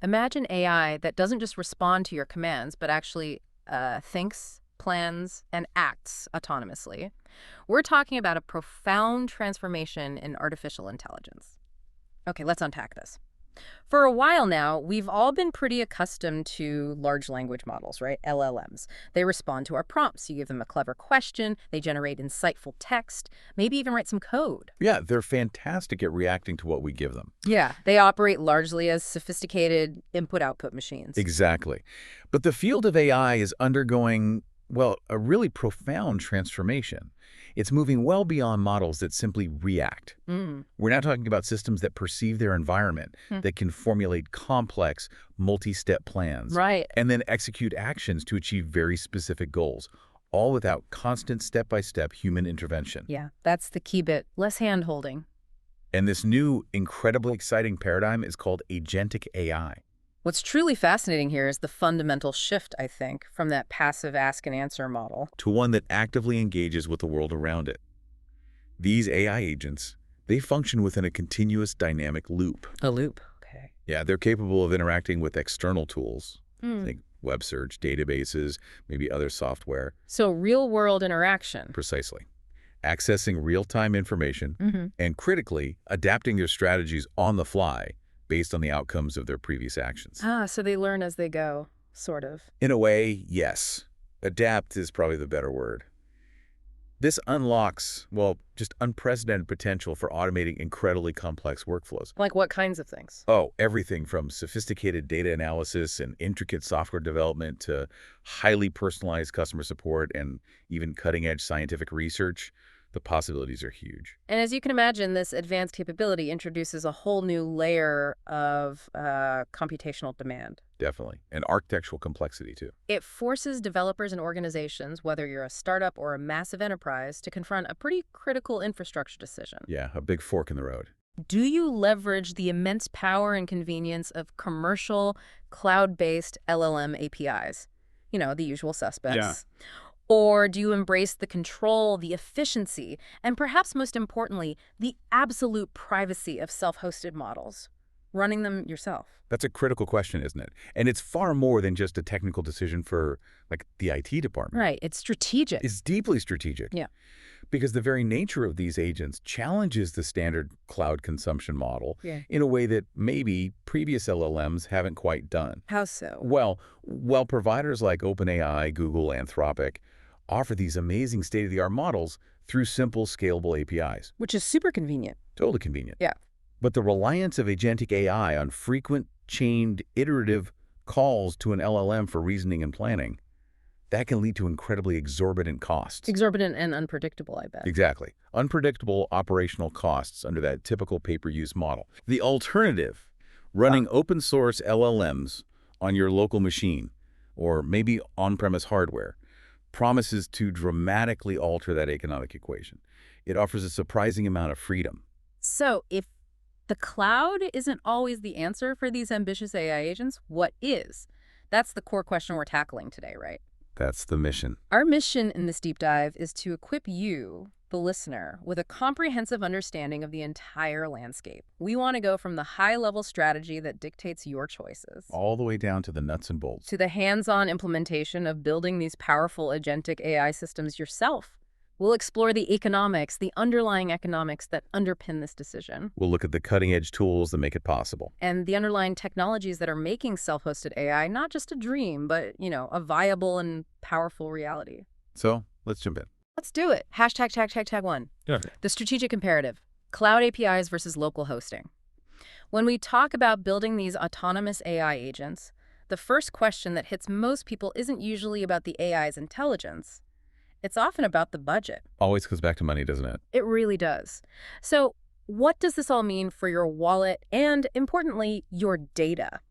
Imagine AI that doesn't just respond to your commands, but actually thinks, plans, and acts autonomously. We're talking about a profound transformation in artificial intelligence. Okay, let's unpack this. For a while now, we've all been pretty accustomed to large language models, right? LLMs. They respond to our prompts. You give them a clever question, they generate insightful text, maybe even write some code. Yeah, they're fantastic at reacting to what we give them. Yeah, they operate largely as sophisticated input-output machines. Exactly. But the field of AI is undergoing, well, a really profound transformation. It's moving well beyond models that simply react. We're now talking about systems that perceive their environment, that can formulate complex, multi-step plans, Right. and then execute actions to achieve very specific goals, all without constant step-by-step human intervention. Yeah, that's the key bit. Less hand-holding. And this new, incredibly exciting paradigm is called Agentic AI. What's truly fascinating here is the fundamental shift, I think, from that passive ask and answer model. To one that actively engages with the world around it. These AI agents, they function within a continuous dynamic loop. A loop. Okay. Yeah, they're capable of interacting with external tools, like web search, databases, maybe other software. So real-world interaction. Precisely. Accessing real-time information and critically adapting their strategies on the fly based on the outcomes of their previous actions. So they learn as they go, sort of. In a way, yes. Adapt is probably the better word. This unlocks, well, just unprecedented potential for automating incredibly complex workflows. Like what kinds of things? Oh, everything from sophisticated data analysis and intricate software development to highly personalized customer support and even cutting-edge scientific research. The possibilities are huge. And as you can imagine, this advanced capability introduces a whole new layer of computational demand. Definitely. And architectural complexity, too. It forces developers and organizations, whether you're a startup or a massive enterprise, to confront a pretty critical infrastructure decision. Yeah, a big fork in the road. Do you leverage the immense power and convenience of commercial, cloud-based LLM APIs? You know, the usual suspects. Yeah. Or do you embrace the control, the efficiency, and perhaps most importantly, the absolute privacy of self-hosted models, running them yourself? That's a critical question, isn't it? And it's far more than just a technical decision for, like, the IT department. Right. It's strategic. It's deeply strategic. Yeah. Because the very nature of these agents challenges the standard cloud consumption model in a way that maybe previous LLMs haven't quite done. How so? Well, while providers like OpenAI, Google, Anthropic offer these amazing state-of-the-art models through simple, scalable APIs. Which is super convenient. Totally convenient. Yeah. But the reliance of agentic AI on frequent, chained, iterative calls to an LLM for reasoning and planning, that can lead to incredibly exorbitant costs. Exorbitant and unpredictable, I bet. Exactly. Unpredictable operational costs under that typical pay-per-use model. The alternative, running open source LLMs on your local machine, or maybe on-premise hardware, promises to dramatically alter that economic equation. It offers a surprising amount of freedom. So if the cloud isn't always the answer for these ambitious AI agents, what is? That's the core question we're tackling today, right? That's the mission. Our mission in this deep dive is to equip you, the listener, with a comprehensive understanding of the entire landscape. We want to go from the high-level strategy that dictates your choices All the way down to the nuts and bolts. to the hands-on implementation of building these powerful agentic AI systems yourself. We'll explore the economics, the underlying economics that underpin this decision, We'll look at the cutting-edge tools that make it possible. and the underlying technologies that are making self-hosted AI not just a dream, but, a viable and powerful reality. So, let's jump in. Let's do it. Hashtag one. Yeah. The strategic imperative, cloud APIs versus local hosting. When we talk about building these autonomous AI agents, the first question that hits most people isn't usually about the AI's intelligence. It's often about the budget. Always comes back to money, doesn't it? It really does. So what does this all mean for your wallet and, importantly, your data?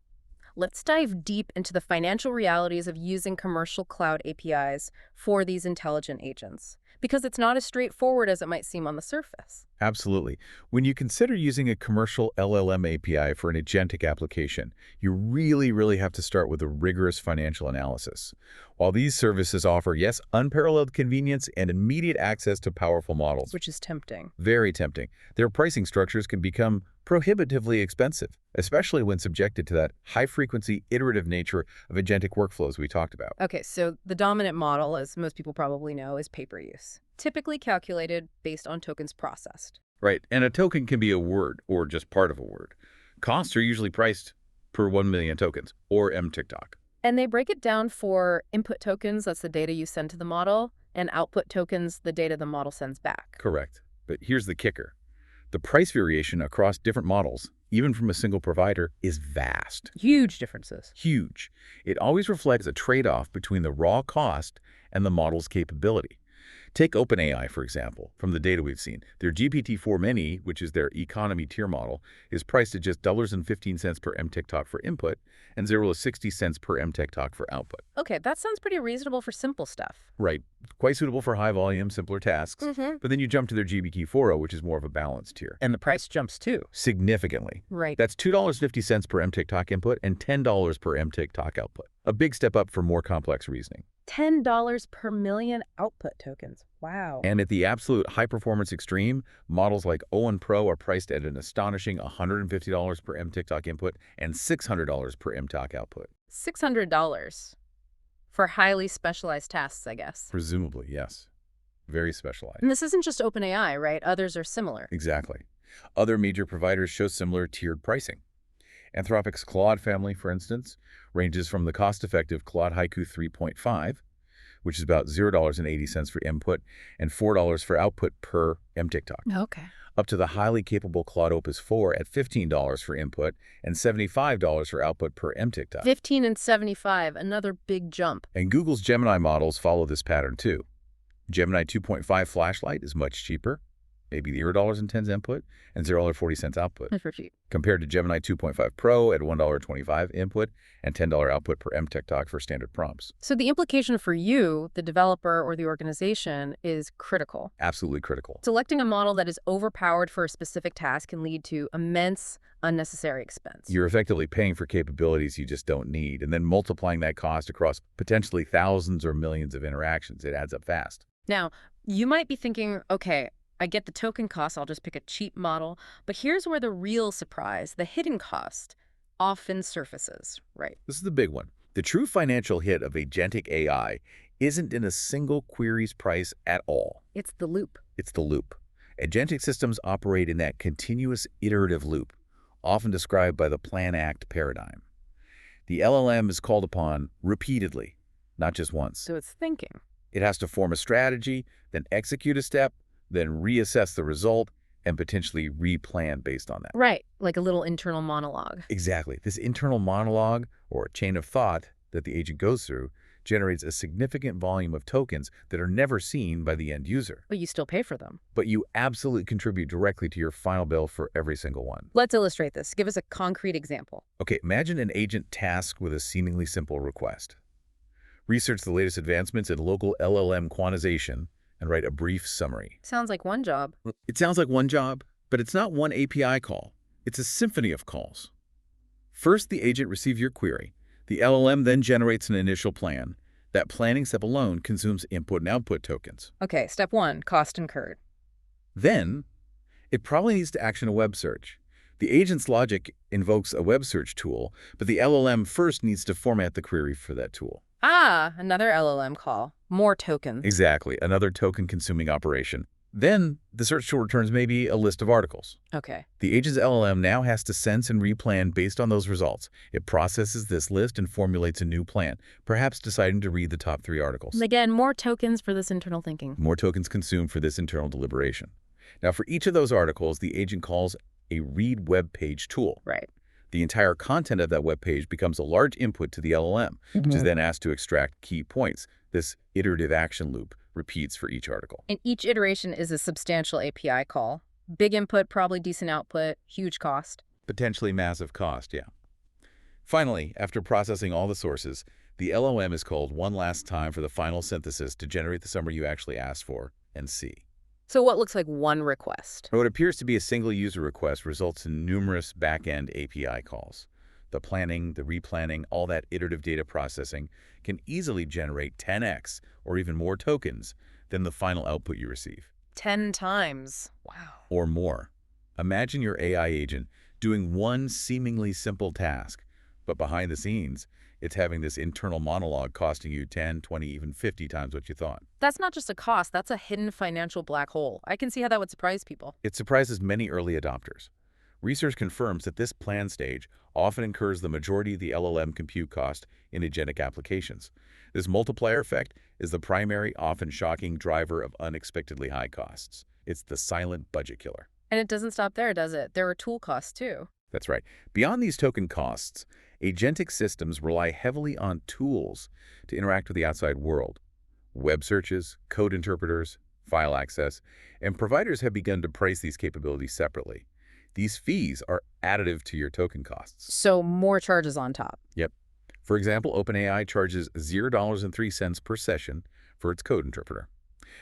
Let's dive deep into the financial realities of using commercial cloud APIs for these intelligent agents, because it's not as straightforward as it might seem on the surface. Absolutely. When you consider using a commercial LLM API for an agentic application, you really have to start with a rigorous financial analysis. While these services offer, yes, unparalleled convenience and immediate access to powerful models, Which is tempting. very tempting, their pricing structures can become prohibitively expensive, especially when subjected to that high-frequency, iterative nature of agentic workflows we talked about. Okay, so the dominant model, as most people probably know, is pay-per-use, typically calculated based on tokens processed. Right, and a token can be a word or just part of a word. Costs are usually priced per 1 million tokens, or MTikTok. And they break it down for input tokens, that's the data you send to the model, and output tokens, the data the model sends back. Correct. But here's the kicker. The price variation across different models, even from a single provider, is vast. Huge differences. Huge. It always reflects a trade-off between the raw cost and the model's capability. Take OpenAI, for example. From the data we've seen, their GPT-4 Mini, which is their economy tier model, is priced at just $1.15 per MTikTok for input and $0.60 per MTikTok for output. Okay, that sounds pretty reasonable for simple stuff. Right. Quite suitable for high-volume, simpler tasks. But then you jump to their GPT-4o, which is more of a balanced tier. And the price jumps too. Significantly. Right. That's $2.50 per MTikTok input and $10 per MTikTok output. A big step up for more complex reasoning. $10 per million output tokens. Wow. And at the absolute high-performance extreme, models like O1 Pro are priced at an astonishing $150 per MTikTok input and $600 per MTikTok output. $600 for highly specialized tasks, I guess. Presumably, yes. Very specialized. And this isn't just OpenAI, right? Others are similar. Exactly. Other major providers show similar tiered pricing. Anthropic's Claude family, for instance, ranges from the cost-effective Claude Haiku 3.5, which is about $0.80 for input and $4 for output per MTikTok, Okay. up to the highly capable Claude Opus 4 at $15 for input and $75 for output per MTikTok. 15 and 75, another big jump. And Google's Gemini models follow this pattern too. Gemini 2.5 flashlight is much cheaper, maybe $0.10 input and $0.40 output, That's for cheap. compared to Gemini 2.5 Pro at $1.25 input and $10 output per MTikTok for standard prompts. So the implication for you, the developer or the organization, is critical. Absolutely critical. Selecting a model that is overpowered for a specific task can lead to immense unnecessary expense. You're effectively paying for capabilities you just don't need, and then multiplying that cost across potentially thousands or millions of interactions. It adds up fast. Now, you might be thinking, okay, I get the token cost, I'll just pick a cheap model. But here's where the real surprise, the hidden cost, often surfaces, right? This is the big one. The true financial hit of agentic AI isn't in a single query's price at all. It's the loop. It's the loop. Agentic systems operate in that continuous iterative loop, often described by the plan-act paradigm. The LLM is called upon repeatedly, not just once. So it's thinking. It has to form a strategy, then execute a step, then reassess the result, and potentially replan based on that. Right, like a little internal monologue. Exactly. This internal monologue, or chain of thought that the agent goes through, generates a significant volume of tokens that are never seen by the end user. But you still pay for them. But you absolutely contribute directly to your final bill for every single one. Let's illustrate this. Give us a concrete example. Okay, imagine an agent tasked with a seemingly simple request. Research the latest advancements in local LLM quantization and write a brief summary. Sounds like one job. It sounds like one job, but it's not one API call. It's a symphony of calls. First, the agent receives your query. The LLM then generates an initial plan. That planning step alone consumes input and output tokens. Okay, step one, cost incurred. Then, it probably needs to action a web search. The agent's logic invokes a web search tool, but the LLM first needs to format the query for that tool. Ah, another LLM call. More tokens. Exactly, another token-consuming operation. Then, the search tool returns maybe a list of articles. Okay. The agent's LLM now has to sense and replan based on those results. It processes this list and formulates a new plan, perhaps deciding to read the top 3 articles. And again, more tokens for this internal thinking. More tokens consumed for this internal deliberation. Now, for each of those articles, the agent calls a read web page tool. Right. The entire content of that web page becomes a large input to the LLM, which is then asked to extract key points. This iterative action loop repeats for each article. And each iteration is a substantial API call. Big input, probably decent output, huge cost. Potentially massive cost, yeah. Finally, after processing all the sources, the LLM is called one last time for the final synthesis to generate the summary you actually asked for and see. So what looks like one request? What appears to be a single user request results in numerous back-end API calls. The planning, the replanning, all that iterative data processing can easily generate 10x or even more tokens than the final output you receive. 10 times. Wow. Or more. Imagine your AI agent doing one seemingly simple task, but behind the scenes, it's having this internal monologue costing you 10, 20, even 50 times what you thought. That's not just a cost, that's a hidden financial black hole. I can see how that would surprise people. It surprises many early adopters. Research confirms that this plan stage often incurs the majority of the LLM compute cost in agentic applications. This multiplier effect is the primary, often shocking driver of unexpectedly high costs. It's the silent budget killer. And it doesn't stop there, does it? There are tool costs too. That's right. Beyond these token costs, agentic systems rely heavily on tools to interact with the outside world. Web searches, code interpreters, file access, and providers have begun to price these capabilities separately. These fees are additive to your token costs. So more charges on top. Yep. For example, OpenAI charges $0.03 per session for its code interpreter.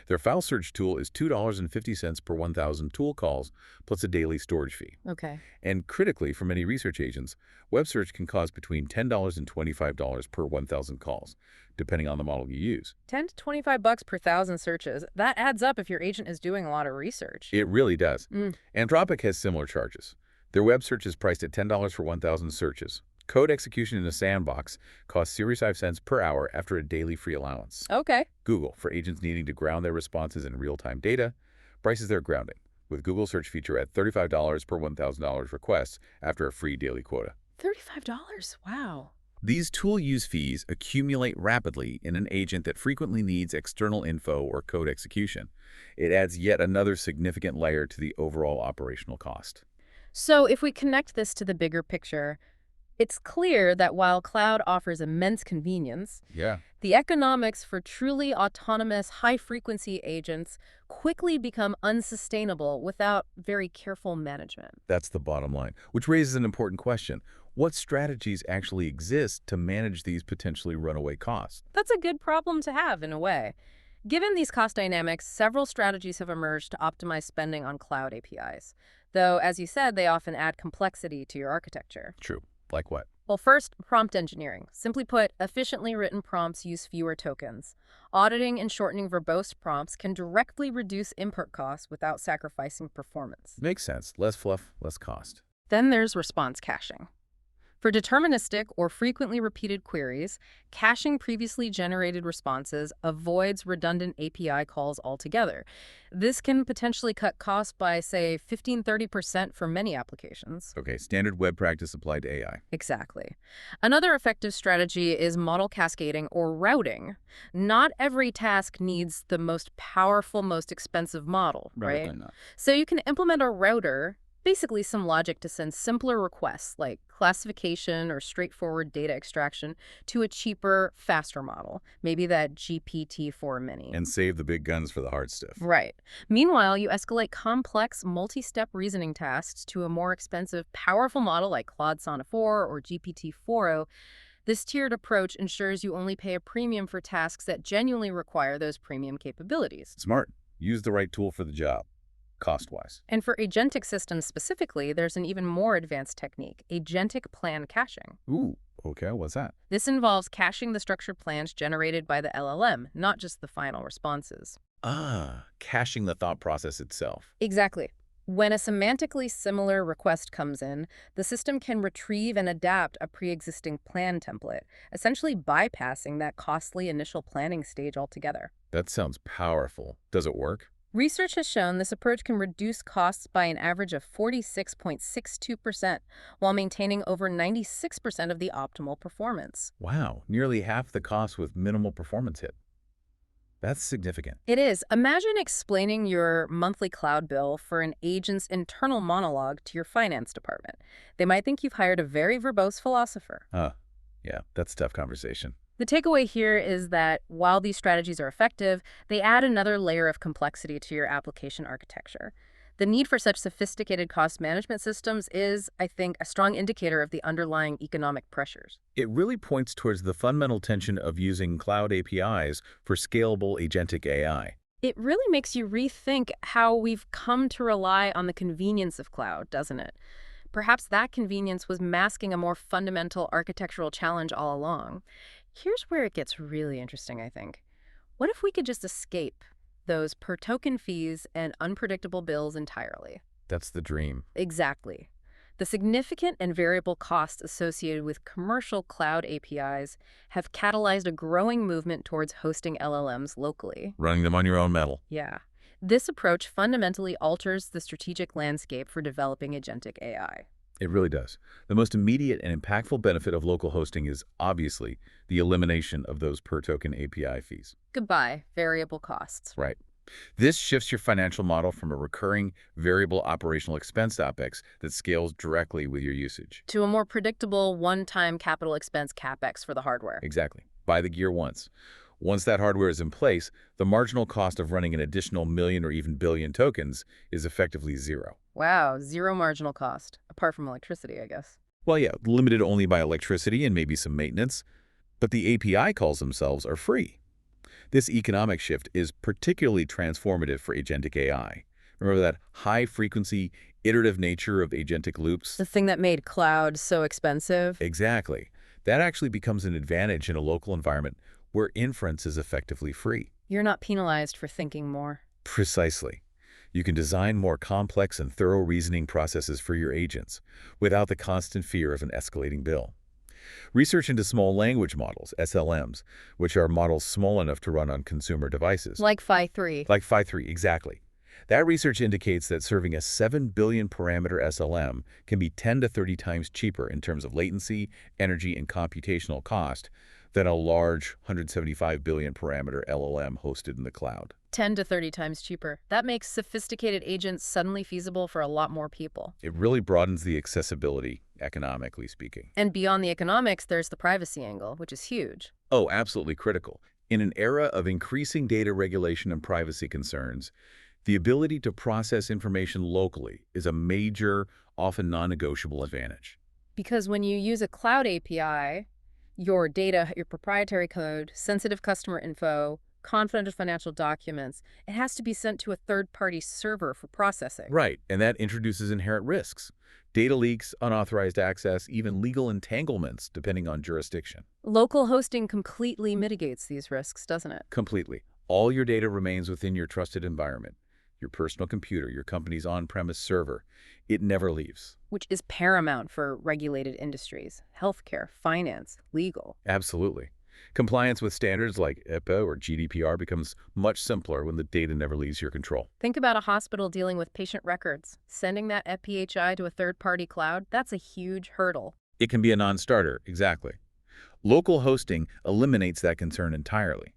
Their file search tool is $2.50 per 1,000 tool calls, plus a daily storage fee. Okay. And critically, for many research agents, web search can cost between $10 and $25 per 1,000 calls, depending on the model you use. 10 to 25 bucks per thousand searches. That adds up if your agent is doing a lot of research. It really does. Anthropic has similar charges. Their web search is priced at $10 for 1,000 searches. Code execution in a sandbox costs 75 cents per hour after a daily free allowance. Okay. Google, for agents needing to ground their responses in real-time data, prices their grounding, with Google Search feature at $35 per $1,000 requests after a free daily quota. $35? Wow. These tool use fees accumulate rapidly in an agent that frequently needs external info or code execution. It adds yet another significant layer to the overall operational cost. So if we connect this to the bigger picture, it's clear that while cloud offers immense convenience, Yeah. the economics for truly autonomous, high-frequency agents quickly become unsustainable without very careful management. That's the bottom line, which raises an important question. What strategies actually exist to manage these potentially runaway costs? That's a good problem to have, in a way. Given these cost dynamics, several strategies have emerged to optimize spending on cloud APIs. Though, as you said, they often add complexity to your architecture. True. Like what? Well, first, prompt engineering. Simply put, efficiently written prompts use fewer tokens. Auditing and shortening verbose prompts can directly reduce input costs without sacrificing performance. Makes sense. Less fluff, less cost. Then there's response caching. For deterministic or frequently repeated queries, caching previously generated responses avoids redundant API calls altogether. This can potentially cut costs by, say, 15–30% for many applications. Okay, standard web practice applied to AI. Exactly. Another effective strategy is model cascading or routing. Not every task needs the most powerful, most expensive model, right? Rather not. So you can implement a router, basically some logic to send simpler requests like classification or straightforward data extraction to a cheaper, faster model, maybe that GPT-4 mini. And save the big guns for the hard stuff. Right. Meanwhile, you escalate complex, multi-step reasoning tasks to a more expensive, powerful model like Claude Sonnet 4 or GPT-4o. This tiered approach ensures you only pay a premium for tasks that genuinely require those premium capabilities. Smart. Use the right tool for the job, cost-wise. And for agentic systems specifically, there's an even more advanced technique, agentic plan caching. Ooh, okay, what's that? This involves caching the structured plans generated by the LLM, not just the final responses. Caching the thought process itself. Exactly. When a semantically similar request comes in, the system can retrieve and adapt a pre-existing plan template, essentially bypassing that costly initial planning stage altogether. That sounds powerful. Does it work? Research has shown this approach can reduce costs by an average of 46.62% while maintaining over 96% of the optimal performance. Wow, nearly half the cost with minimal performance hit. That's significant. It is. Imagine explaining your monthly cloud bill for an agent's internal monologue to your finance department. They might think you've hired a very verbose philosopher. Yeah, that's a tough conversation. The takeaway here is that while these strategies are effective, they add another layer of complexity to your application architecture. The need for such sophisticated cost management systems is, I think, a strong indicator of the underlying economic pressures. It really points towards the fundamental tension of using cloud APIs for scalable agentic AI. It really makes you rethink how we've come to rely on the convenience of cloud, doesn't it? Perhaps that convenience was masking a more fundamental architectural challenge all along. Here's where it gets really interesting, I think. What if we could just escape those per-token fees and unpredictable bills entirely? That's the dream. Exactly. The significant and variable costs associated with commercial cloud APIs have catalyzed a growing movement towards hosting LLMs locally. Running them on your own metal. Yeah. This approach fundamentally alters the strategic landscape for developing agentic AI. It really does. The most immediate and impactful benefit of local hosting is obviously the elimination of those per-token API fees. Goodbye, variable costs. Right. This shifts your financial model from a recurring variable operational expense OpEx that scales directly with your usage. To a more predictable one-time capital expense CapEx for the hardware. Exactly. Buy the gear once. Once that hardware is in place, the marginal cost of running an additional million or even billion tokens is effectively zero. Wow, zero marginal cost, apart from electricity, I guess. Well, yeah, limited only by electricity and maybe some maintenance, but the API calls themselves are free. This economic shift is particularly transformative for agentic AI. Remember that high-frequency, iterative nature of agentic loops? The thing that made cloud so expensive? Exactly. That actually becomes an advantage in a local environment where inference is effectively free. You're not penalized for thinking more. Precisely. You can design more complex and thorough reasoning processes for your agents without the constant fear of an escalating bill. Research into small language models, SLMs, which are models small enough to run on consumer devices. Like Phi 3. Like Phi 3, exactly. That research indicates that serving a 7 billion parameter SLM can be 10 to 30 times cheaper in terms of latency, energy, and computational cost than a large 175 billion parameter LLM hosted in the cloud. 10 to 30 times cheaper. That makes sophisticated agents suddenly feasible for a lot more people. It really broadens the accessibility, economically speaking. And beyond the economics, there's the privacy angle, which is huge. Oh, absolutely critical. In an era of increasing data regulation and privacy concerns, the ability to process information locally is a major, often non-negotiable advantage. Because when you use a cloud API, your data, your proprietary code, sensitive customer info, confidential financial documents, it has to be sent to a third-party server for processing. Right, and that introduces inherent risks. Data leaks, unauthorized access, even legal entanglements, depending on jurisdiction. Local hosting completely mitigates these risks, doesn't it? Completely. All your data remains within your trusted environment, your personal computer, your company's on-premise server. It never leaves. Which is paramount for regulated industries, healthcare, finance, legal. Absolutely. Compliance with standards like HIPAA or GDPR becomes much simpler when the data never leaves your control. Think about a hospital dealing with patient records. Sending that FPHI to a third-party cloud, that's a huge hurdle. It can be a non-starter, exactly. Local hosting eliminates that concern entirely.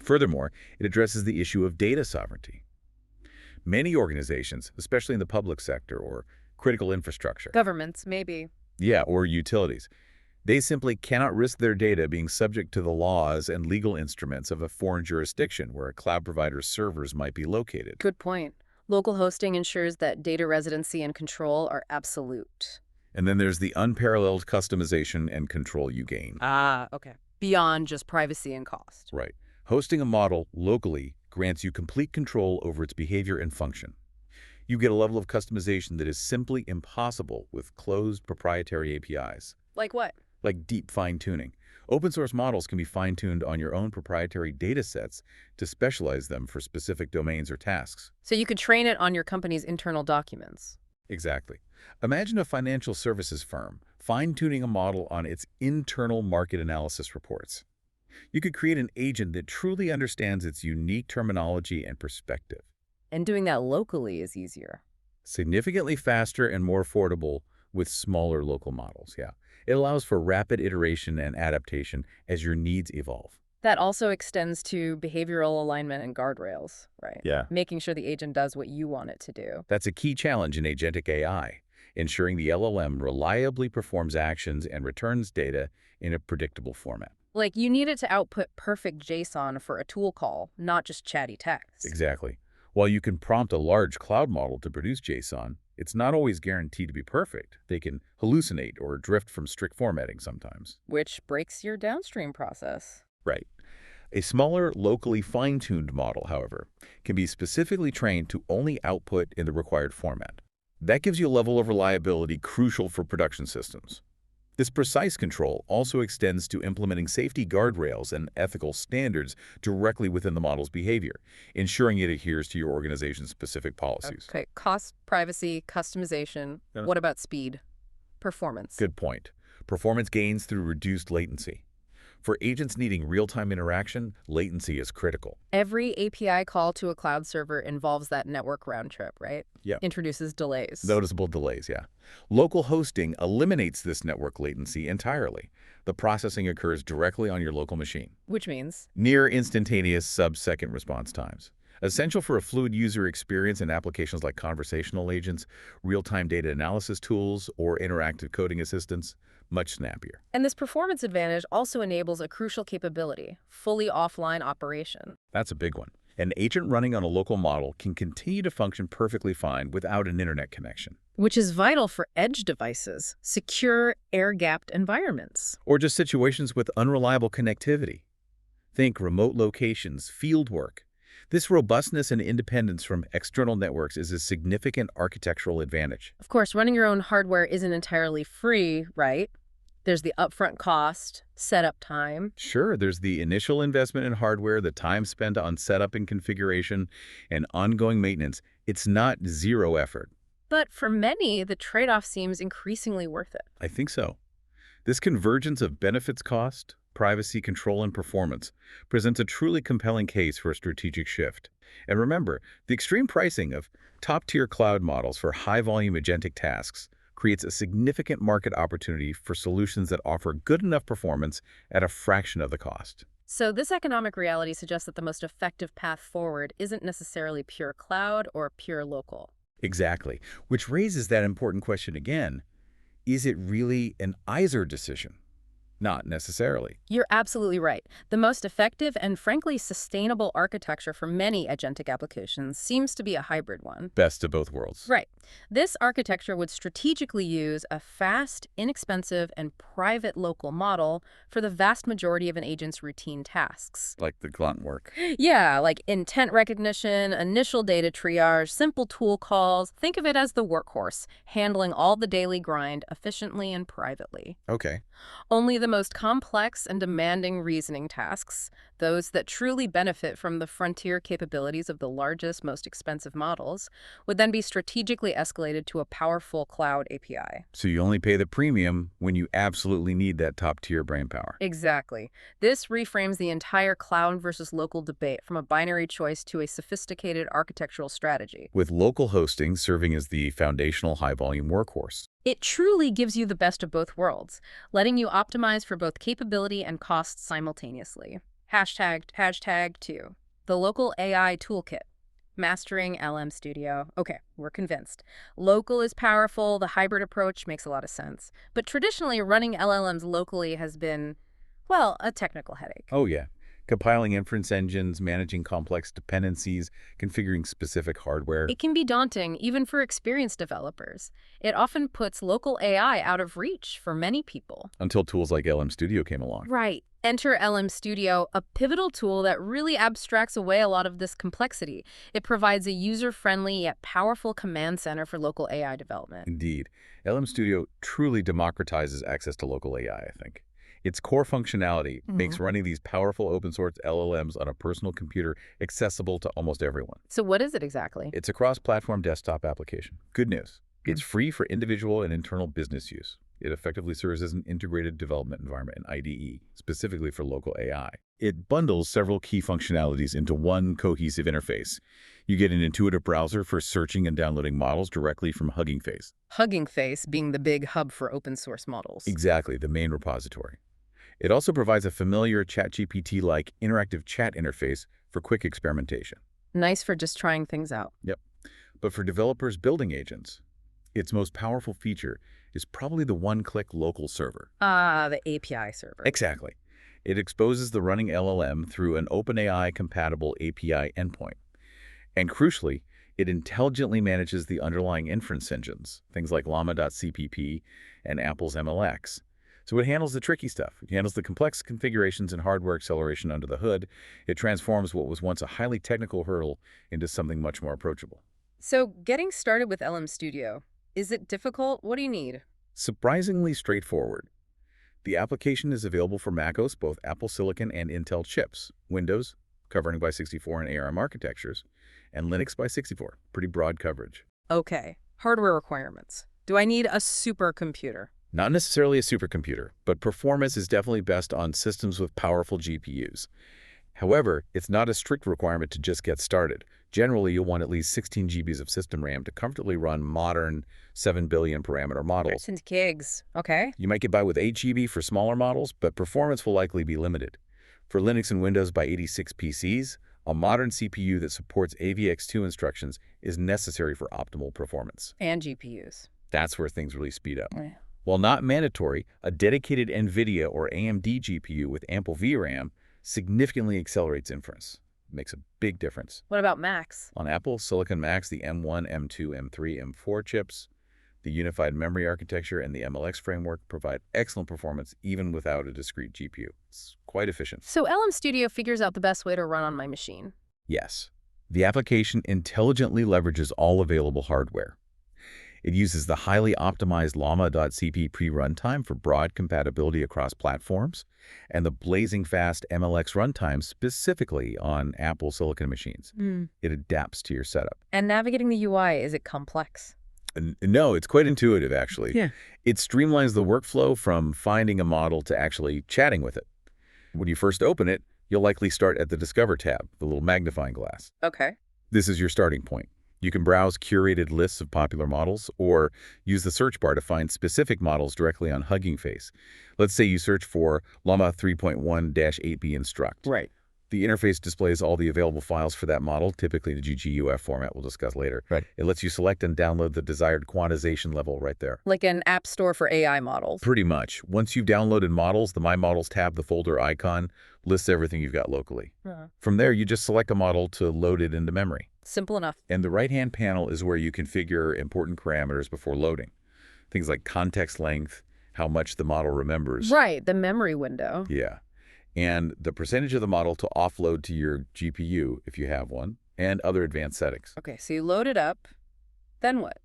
Furthermore, it addresses the issue of data sovereignty. Many organizations, especially in the public sector or critical infrastructure, Governments, maybe. or utilities, they simply cannot risk their data being subject to the laws and legal instruments of a foreign jurisdiction where a cloud provider's servers might be located. Good point. Local hosting ensures that data residency and control are absolute. And then there's the unparalleled customization and control you gain. Ah, okay. Beyond just privacy and cost. Right. Hosting a model locally grants you complete control over its behavior and function. You get a level of customization that is simply impossible with closed proprietary APIs. Like what? Like deep fine-tuning. Open source models can be fine-tuned on your own proprietary data sets to specialize them for specific domains or tasks. So you could train it on your company's internal documents. Exactly. Imagine a financial services firm fine-tuning a model on its internal market analysis reports. You could create an agent that truly understands its unique terminology and perspective. And doing that locally is easier. Significantly faster and more affordable with smaller local models, yeah. It allows for rapid iteration and adaptation as your needs evolve. That also extends to behavioral alignment and guardrails, right? Yeah. Making sure the agent does what you want it to do. That's a key challenge in agentic AI, ensuring the LLM reliably performs actions and returns data in a predictable format. Like, you need it to output perfect JSON for a tool call, not just chatty text. Exactly. While you can prompt a large cloud model to produce JSON, it's not always guaranteed to be perfect. They can hallucinate or drift from strict formatting sometimes. Which breaks your downstream process. Right. A smaller, locally fine-tuned model, however, can be specifically trained to only output in the required format. That gives you a level of reliability crucial for production systems. This precise control also extends to implementing safety guardrails and ethical standards directly within the model's behavior, ensuring it adheres to your organization's specific policies. Okay, cost, privacy, customization. Yeah. What about speed? Performance. Good point. Performance gains through reduced latency. For agents needing real-time interaction, latency is critical. Every API call to a cloud server involves that network round trip, right? Yeah. Introduces delays. Noticeable delays, yeah. Local hosting eliminates this network latency entirely. The processing occurs directly on your local machine. Which means? Near instantaneous sub-second response times. Essential for a fluid user experience in applications like conversational agents, real-time data analysis tools, or interactive coding assistants, much snappier. And this performance advantage also enables a crucial capability, fully offline operation. That's a big one. An agent running on a local model can continue to function perfectly fine without an internet connection. Which is vital for edge devices, secure, air-gapped environments. Or just situations with unreliable connectivity. Think remote locations, field work. This robustness and independence from external networks is a significant architectural advantage. Of course, running your own hardware isn't entirely free, right? There's the upfront cost, setup time. Sure, there's the initial investment in hardware, the time spent on setup and configuration, and ongoing maintenance. It's not zero effort. But for many, the trade-off seems increasingly worth it. I think so. This convergence of benefits cost, privacy, control, and performance presents a truly compelling case for a strategic shift. And remember, the extreme pricing of top-tier cloud models for high-volume agentic tasks creates a significant market opportunity for solutions that offer good enough performance at a fraction of the cost. So this economic reality suggests that the most effective path forward isn't necessarily pure cloud or pure local. Exactly, which raises that important question again. Is it really an either decision? Not necessarily. You're absolutely right. The most effective and frankly sustainable architecture for many agentic applications seems to be a hybrid one. Best of both worlds. Right. This architecture would strategically use a fast, inexpensive, and private local model for the vast majority of an agent's routine tasks. Like the grunt work. Yeah, like intent recognition, initial data triage, simple tool calls. Think of it as the workhorse, handling all the daily grind efficiently and privately. Okay. Only the most complex and demanding reasoning tasks, those that truly benefit from the frontier capabilities of the largest, most expensive models, would then be strategically escalated to a powerful cloud API. So you only pay the premium when you absolutely need that top-tier brainpower. Exactly. This reframes the entire cloud versus local debate from a binary choice to a sophisticated architectural strategy. With local hosting serving as the foundational high-volume workhorse. It truly gives you the best of both worlds, letting you optimize for both capability and cost simultaneously. Hashtag 2. The local AI toolkit. Mastering LM Studio. Okay, we're convinced. Local is powerful, the hybrid approach makes a lot of sense. But traditionally, running LLMs locally has been, well, a technical headache. Oh yeah. Compiling inference engines, managing complex dependencies, configuring specific hardware. It can be daunting, even for experienced developers. It often puts local AI out of reach for many people. Until tools like LM Studio came along. Right. Enter LM Studio, a pivotal tool that really abstracts away a lot of this complexity. It provides a user-friendly yet powerful command center for local AI development. Indeed. LM Studio truly democratizes access to local AI, I think. Its core functionality makes running these powerful open-source LLMs on a personal computer accessible to almost everyone. So what is it exactly? It's a cross-platform desktop application. Good news. It's free for individual and internal business use. It effectively serves as an integrated development environment, an IDE, specifically for local AI. It bundles several key functionalities into one cohesive interface. You get an intuitive browser for searching and downloading models directly from Hugging Face. Hugging Face being the big hub for open-source models. Exactly, the main repository. It also provides a familiar ChatGPT-like interactive chat interface for quick experimentation. Nice for just trying things out. Yep. But for developers building agents, its most powerful feature is probably the one-click local server. The API server. Exactly. It exposes the running LLM through an OpenAI-compatible API endpoint. And crucially, it intelligently manages the underlying inference engines, things like llama.cpp and Apple's MLX. So it handles the tricky stuff. It handles the complex configurations and hardware acceleration under the hood. It transforms what was once a highly technical hurdle into something much more approachable. So getting started with LM Studio, is it difficult? What do you need? Surprisingly straightforward. The application is available for macOS, both Apple Silicon and Intel chips, Windows, covering by 64 and ARM architectures, and Linux by 64. Pretty broad coverage. Okay, hardware requirements. Do I need a supercomputer? Not necessarily a supercomputer, but performance is definitely best on systems with powerful GPUs. However, it's not a strict requirement to just get started. Generally, you'll want at least 16 GBs of system RAM to comfortably run modern 7 billion parameter models. Since gigs. Okay. You might get by with 8 GB for smaller models, but performance will likely be limited. For Linux and Windows by 86 PCs, a modern CPU that supports AVX2 instructions is necessary for optimal performance. And GPUs. That's where things really speed up. Yeah. While not mandatory, a dedicated NVIDIA or AMD GPU with ample VRAM significantly accelerates inference. Makes a big difference. What about Macs? On Apple Silicon Macs, the M1, M2, M3, M4 chips, the unified memory architecture, and the MLX framework provide excellent performance even without a discrete GPU. It's quite efficient. So LM Studio figures out the best way to run on my machine. Yes. The application intelligently leverages all available hardware. It uses the highly optimized llama.cp pre-runtime for broad compatibility across platforms, and the blazing fast MLX runtime specifically on Apple Silicon machines. It adapts to your setup. And navigating the UI, is it complex? No, it's quite intuitive, actually. Yeah. It streamlines the workflow from finding a model to actually chatting with it. When you first open it, you'll likely start at the Discover tab, the little magnifying glass. Okay. This is your starting point. You can browse curated lists of popular models or use the search bar to find specific models directly on Hugging Face. Let's say you search for Llama 3.1-8B Instruct. Right. The interface displays all the available files for that model, typically the GGUF format we'll discuss later. Right. It lets you select and download the desired quantization level right there. Like an app store for AI models. Pretty much. Once you've downloaded models, the My Models tab, the folder icon, lists everything you've got locally. From there, you just select a model to load it into memory. Simple enough. And the right-hand panel is where you configure important parameters before loading. Things like context length, how much the model remembers. Right, the memory window. Yeah. And the percentage of the model to offload to your GPU, if you have one, and other advanced settings. Okay, so you load it up. Then what?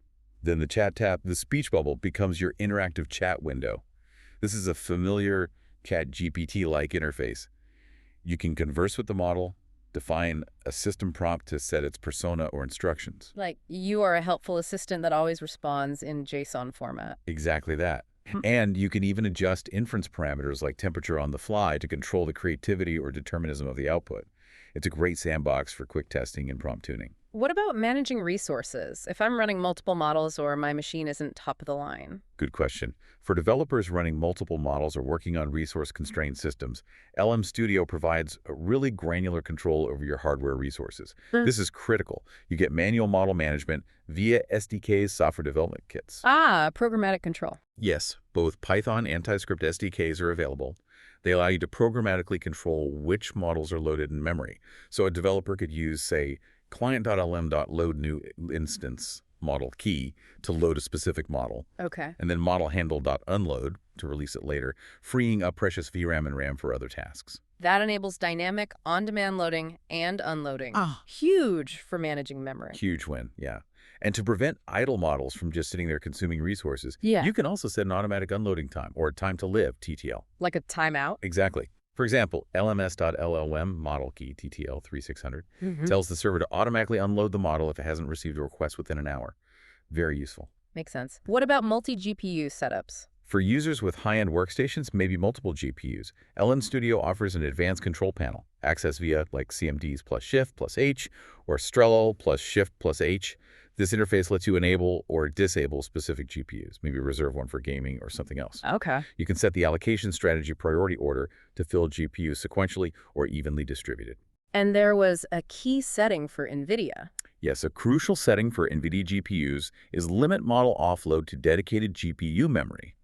Then the chat tab, the speech bubble, becomes your interactive chat window. This is a familiar ChatGPT-like interface. You can converse with the model, define a system prompt to set its persona or instructions. Like, you are a helpful assistant that always responds in JSON format. Exactly that. And you can even adjust inference parameters like temperature on the fly to control the creativity or determinism of the output. It's a great sandbox for quick testing and prompt tuning. What about managing resources? If I'm running multiple models or my machine isn't top of the line? Good question. For developers running multiple models or working on resource-constrained systems, LM Studio provides a really granular control over your hardware resources. This is critical. You get manual model management via SDK's software development kits. Ah, programmatic control. Yes, both Python and TypeScript SDKs are available. They allow you to programmatically control which models are loaded in memory. So a developer could use, say, client.lm.loadNewInstance model key to load a specific model. Okay. And then modelhandle.unload to release it later, freeing up precious VRAM and RAM for other tasks. That enables dynamic, on-demand loading and unloading. Huge for managing memory. Huge win, yeah. And to prevent idle models from just sitting there consuming resources, Yeah. you can also set an automatic unloading time, or time to live, TTL. Like a timeout? Exactly. For example, lms.llm model key TTL 3600 tells the server to automatically unload the model if it hasn't received a request within an hour. Very useful. Makes sense. What about multi-GPU setups? For users with high-end workstations, maybe multiple GPUs, LN Studio offers an advanced control panel, access via like CMDs plus Shift plus H or Strelo plus Shift plus H. This interface lets you enable or disable specific GPUs, maybe reserve one for gaming or something else. Okay. You can set the allocation strategy priority order to fill GPUs sequentially or evenly distributed. And there was a key setting for NVIDIA. Yes, a crucial setting for NVIDIA GPUs is limit model offload to dedicated GPU memory.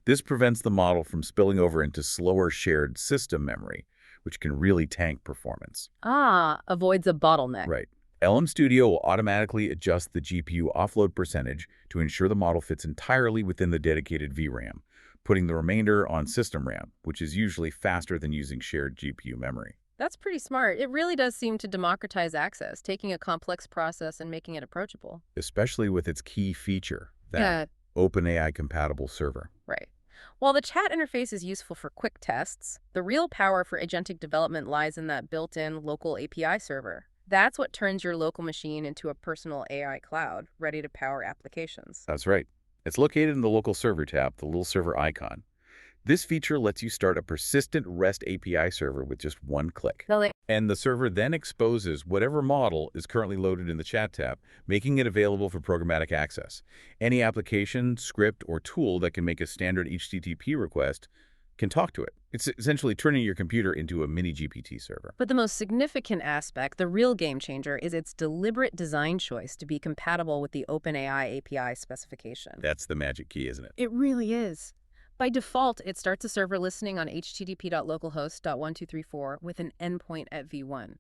This prevents the model from spilling over into slower shared system memory, which can really tank performance. Ah, avoids a bottleneck. Right. LM Studio will automatically adjust the GPU offload percentage to ensure the model fits entirely within the dedicated VRAM, putting the remainder on system RAM, which is usually faster than using shared GPU memory. That's pretty smart. It really does seem to democratize access, taking a complex process and making it approachable. Especially with its key feature, that OpenAI-compatible server. Right. While the chat interface is useful for quick tests, the real power for agentic development lies in that built-in local API server. That's what turns your local machine into a personal AI cloud, ready to power applications. That's right. It's located in the local server tab, the little server icon. This feature lets you start a persistent REST API server with just one click. And the server then exposes whatever model is currently loaded in the chat tab, making it available for programmatic access. Any application, script, or tool that can make a standard HTTP request can talk to it. It's essentially turning your computer into a mini GPT server. But the most significant aspect, the real game changer, is its deliberate design choice to be compatible with the OpenAI API specification. That's the magic key, isn't it? It really is. By default, it starts a server listening on http.localhost.1234 with an endpoint at v1.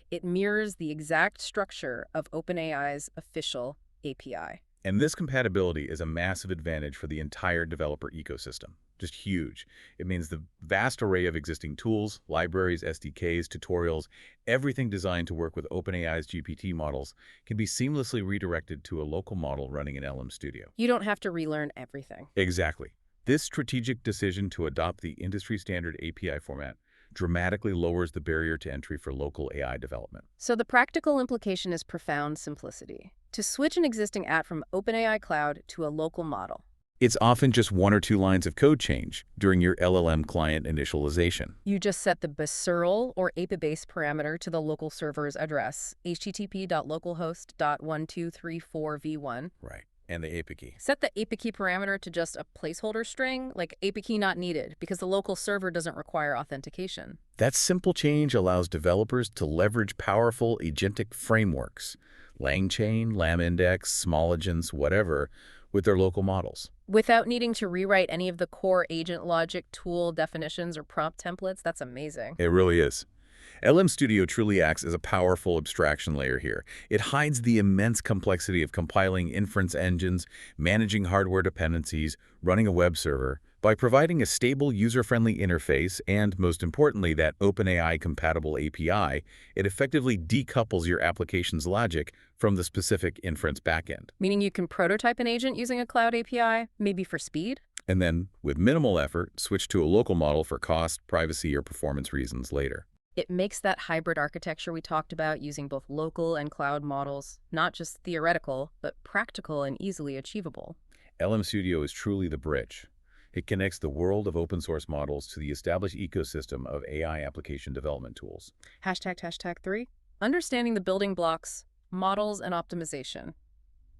It mirrors the exact structure of OpenAI's official API. And this compatibility is a massive advantage for the entire developer ecosystem. Just huge. It means the vast array of existing tools, libraries, SDKs, tutorials, everything designed to work with OpenAI's GPT models can be seamlessly redirected to a local model running in LLM Studio. You don't have to relearn everything. Exactly. This strategic decision to adopt the industry-standard API format dramatically lowers the barrier to entry for local AI development. So the practical implication is profound simplicity. To switch an existing app from OpenAI Cloud to a local model. It's often just 1 or 2 lines of code change during your LLM client initialization. You just set the BSURL or API-based parameter to the local server's address, http.localhost.1234v1. Right. And the API key. Set the API key parameter to just a placeholder string, like API key not needed, because the local server doesn't require authentication. That simple change allows developers to leverage powerful agentic frameworks, LangChain, LambIndex, small agents, whatever, with their local models. Without needing to rewrite any of the core agent logic, tool definitions, or prompt templates. That's amazing. It really is. LM Studio truly acts as a powerful abstraction layer here. It hides the immense complexity of compiling inference engines, managing hardware dependencies, running a web server, by providing a stable, user-friendly interface and, most importantly, that OpenAI-compatible API. It effectively decouples your application's logic from the specific inference backend. Meaning you can prototype an agent using a cloud API, maybe for speed? And then, with minimal effort, switch to a local model for cost, privacy, or performance reasons later. It makes that hybrid architecture we talked about, using both local and cloud models, not just theoretical, but practical and easily achievable. LM Studio is truly the bridge. It connects the world of open source models to the established ecosystem of AI application development tools. #3, understanding the building blocks, models, and optimization.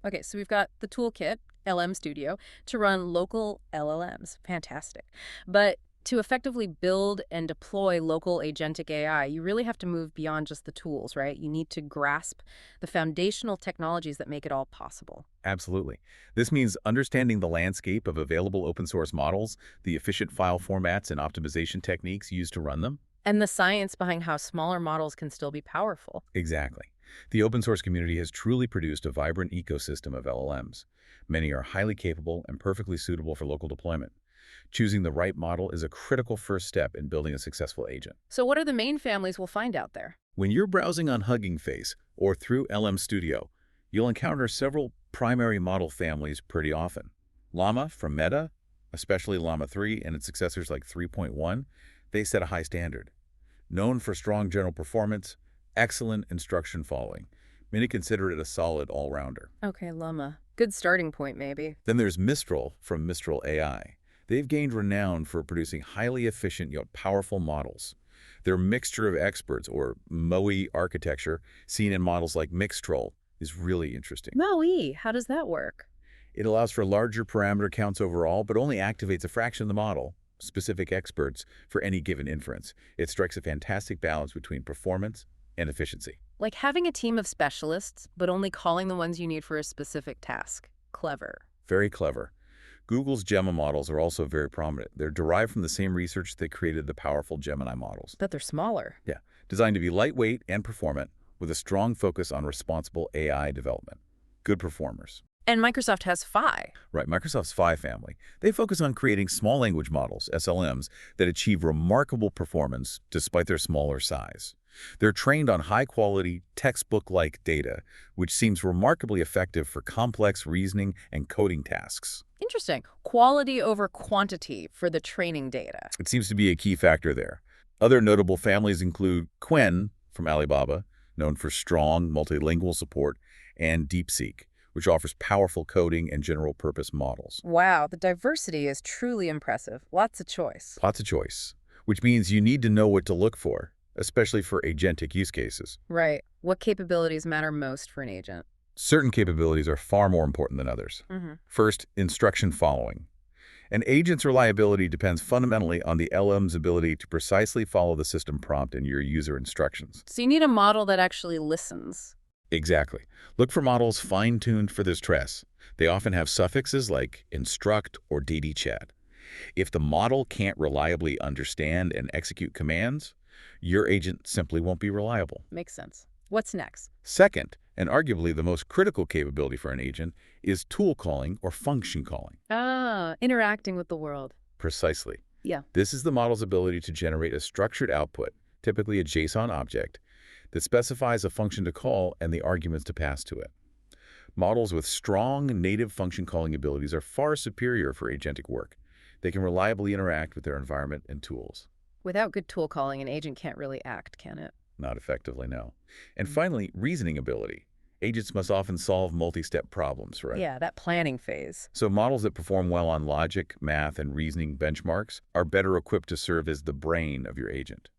Okay, so we've got the toolkit, LM Studio, to run local LLMs. Fantastic. But to effectively build and deploy local agentic AI, you really have to move beyond just the tools, right? You need to grasp the foundational technologies that make it all possible. Absolutely. This means understanding the landscape of available open source models, the efficient file formats and optimization techniques used to run them. And the science behind how smaller models can still be powerful. Exactly. The open source community has truly produced a vibrant ecosystem of LLMs. Many are highly capable and perfectly suitable for local deployment. Choosing the right model is a critical first step in building a successful agent. So what are the main families we'll find out there? When you're browsing on Hugging Face or through LM Studio, you'll encounter several primary model families pretty often. Llama from Meta, especially Llama 3 and its successors like 3.1, they set a high standard. Known for strong general performance, excellent instruction following. Many consider it a solid all-rounder. Okay, Llama. Good starting point, maybe. Then there's Mistral from Mistral AI. They've gained renown for producing highly efficient yet powerful models. Their mixture of experts, or MOE architecture, seen in models like Mixtral, is really interesting. MOE, how does that work? It allows for larger parameter counts overall, but only activates a fraction of the model, specific experts, for any given inference. It strikes a fantastic balance between performance and efficiency. Like having a team of specialists, but only calling the ones you need for a specific task. Clever. Very clever. Google's Gemma models are also very prominent. They're derived from the same research that created the powerful Gemini models. But they're smaller. Yeah, designed to be lightweight and performant, with a strong focus on responsible AI development. Good performers. And Microsoft has Phi. Right, Microsoft's Phi family. They focus on creating small language models, SLMs, that achieve remarkable performance despite their smaller size. They're trained on high-quality, textbook-like data, which seems remarkably effective for complex reasoning and coding tasks. Interesting. Quality over quantity for the training data. It seems to be a key factor there. Other notable families include Qwen from Alibaba, known for strong multilingual support, and DeepSeek, which offers powerful coding and general-purpose models. Wow, the diversity is truly impressive. Lots of choice. Lots of choice, which means you need to know what to look for, especially for agentic use cases. Right. What capabilities matter most for an agent? Certain capabilities are far more important than others. First, instruction following. An agent's reliability depends fundamentally on the LLM's ability to precisely follow the system prompt and your user instructions. So you need a model that actually listens. Exactly. Look for models fine-tuned for this stress. They often have suffixes like instruct or ddchat. If the model can't reliably understand and execute commands, your agent simply won't be reliable. Makes sense. What's next? Second, and arguably the most critical capability for an agent, is tool calling or function calling. Ah, interacting with the world. Precisely. Yeah. This is the model's ability to generate a structured output, typically a JSON object, that specifies a function to call and the arguments to pass to it. Models with strong native function calling abilities are far superior for agentic work. They can reliably interact with their environment and tools. Without good tool calling, an agent can't really act, can it? Not effectively, no. And finally, reasoning ability. Agents must often solve multi-step problems, right? Yeah, that planning phase. So models that perform well on logic, math, and reasoning benchmarks are better equipped to serve as the brain of your agent.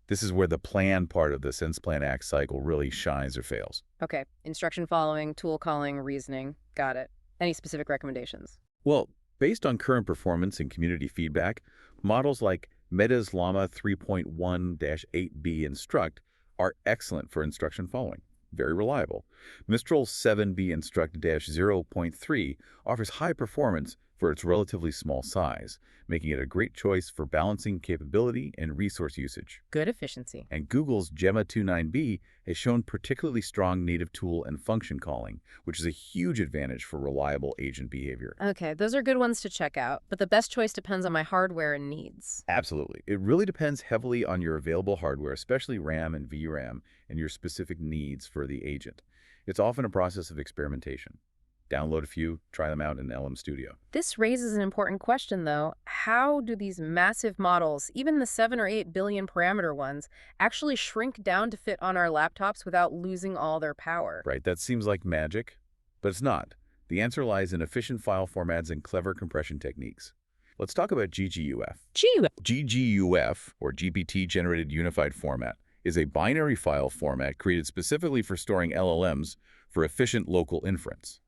This is where the plan part of the sense plan act cycle really shines or fails. Okay, instruction following, tool calling, reasoning. Got it. Any specific recommendations? Well, based on current performance and community feedback, models like Meta's Llama 3.1-8b Instruct are excellent for instruction following. Very reliable. Mistral's 7b Instruct-0.3 offers high performance for its relatively small size, making it a great choice for balancing capability and resource usage. Good efficiency. And Google's Gemma 2.9b has shown particularly strong native tool and function calling, which is a huge advantage for reliable agent behavior. Okay, those are good ones to check out, but the best choice depends on my hardware and needs. Absolutely. It really depends heavily on your available hardware, especially RAM and VRAM, and your specific needs for the agent. It's often a process of experimentation. Download a few, try them out in LM Studio. This raises an important question, though. How do these massive models, even the 7 or 8 billion parameter ones, actually shrink down to fit on our laptops without losing all their power? Right, that seems like magic, but it's not. The answer lies in efficient file formats and clever compression techniques. Let's talk about GGUF. GGUF, or GPT-generated unified format, is a binary file format created specifically for storing LLMs for efficient local inference.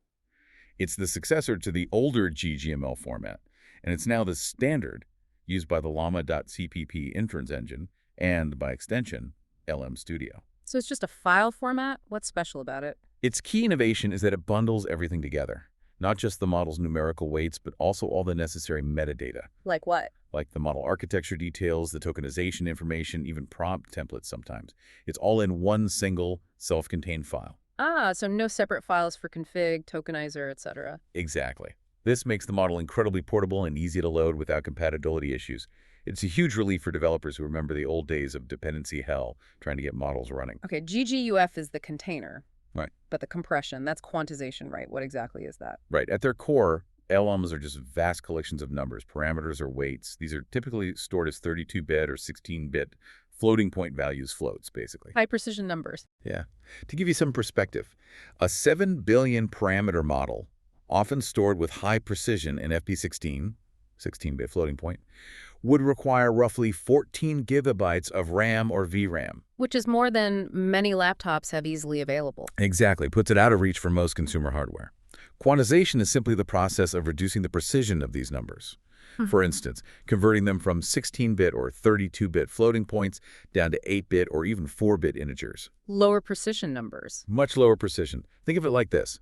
It's the successor to the older GGML format, and it's now the standard used by the Llama.cpp inference engine and, by extension, LM Studio. So it's just a file format? What's special about it? Its key innovation is that it bundles everything together, not just the model's numerical weights, but also all the necessary metadata. Like what? Like the model architecture details, the tokenization information, even prompt templates sometimes. It's all in one single, self-contained file. Ah, so no separate files for config, tokenizer, etc. Exactly. This makes the model incredibly portable and easy to load without compatibility issues. It's a huge relief for developers who remember the old days of dependency hell trying to get models running. Okay, GGUF is the container. Right. But the compression, that's quantization, right? What exactly is that? Right. At their core, LLMs are just vast collections of numbers, parameters, or weights. These are typically stored as 32-bit or 16-bit floating point values, floats, basically. High precision numbers. Yeah. To give you some perspective, a 7 billion parameter model, often stored with high precision in FP16, 16-bit floating point, would require roughly 14 gigabytes of RAM or VRAM. Which is more than many laptops have easily available. Exactly. Puts it out of reach for most consumer hardware. Quantization is simply the process of reducing the precision of these numbers. For instance, converting them from 16-bit or 32-bit floating points down to 8-bit or even 4-bit integers. Lower precision numbers. Much lower precision. Think of it like this.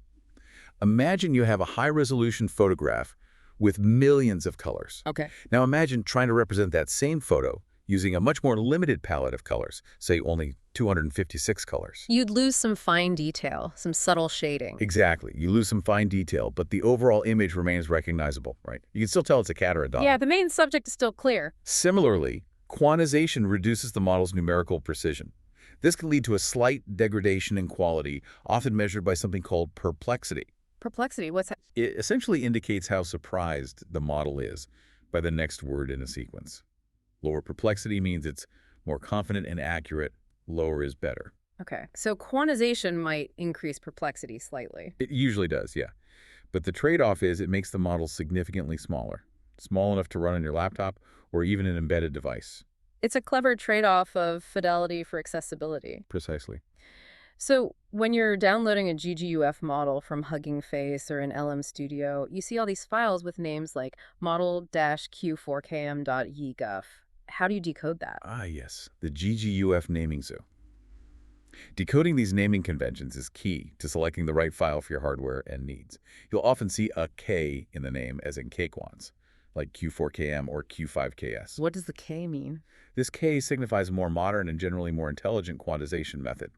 Imagine you have a high-resolution photograph with millions of colors. Okay. Now imagine trying to represent that same photo using a much more limited palette of colors, say only 256 colors. You'd lose some fine detail, some subtle shading. Exactly. You lose some fine detail, but the overall image remains recognizable, right? You can still tell it's a cat or a dog. Yeah, the main subject is still clear. Similarly, quantization reduces the model's numerical precision. This can lead to a slight degradation in quality, often measured by something called perplexity. Perplexity, what's that? It essentially indicates how surprised the model is by the next word in a sequence. Lower perplexity means it's more confident and accurate. Lower is better. Okay, so quantization might increase perplexity slightly. It usually does, yeah. But the trade-off is it makes the model significantly smaller, small enough to run on your laptop or even an embedded device. It's a clever trade-off of fidelity for accessibility. Precisely. So when you're downloading a GGUF model from Hugging Face or an LM Studio, you see all these files with names like model-q4km.yguf. How do you decode that? Ah, yes, the GGUF naming zoo. Decoding these naming conventions is key to selecting the right file for your hardware and needs. You'll often see a K in the name, as in K-quants, like Q4KM or Q5KS. What does the K mean? This K signifies a more modern and generally more intelligent quantization method.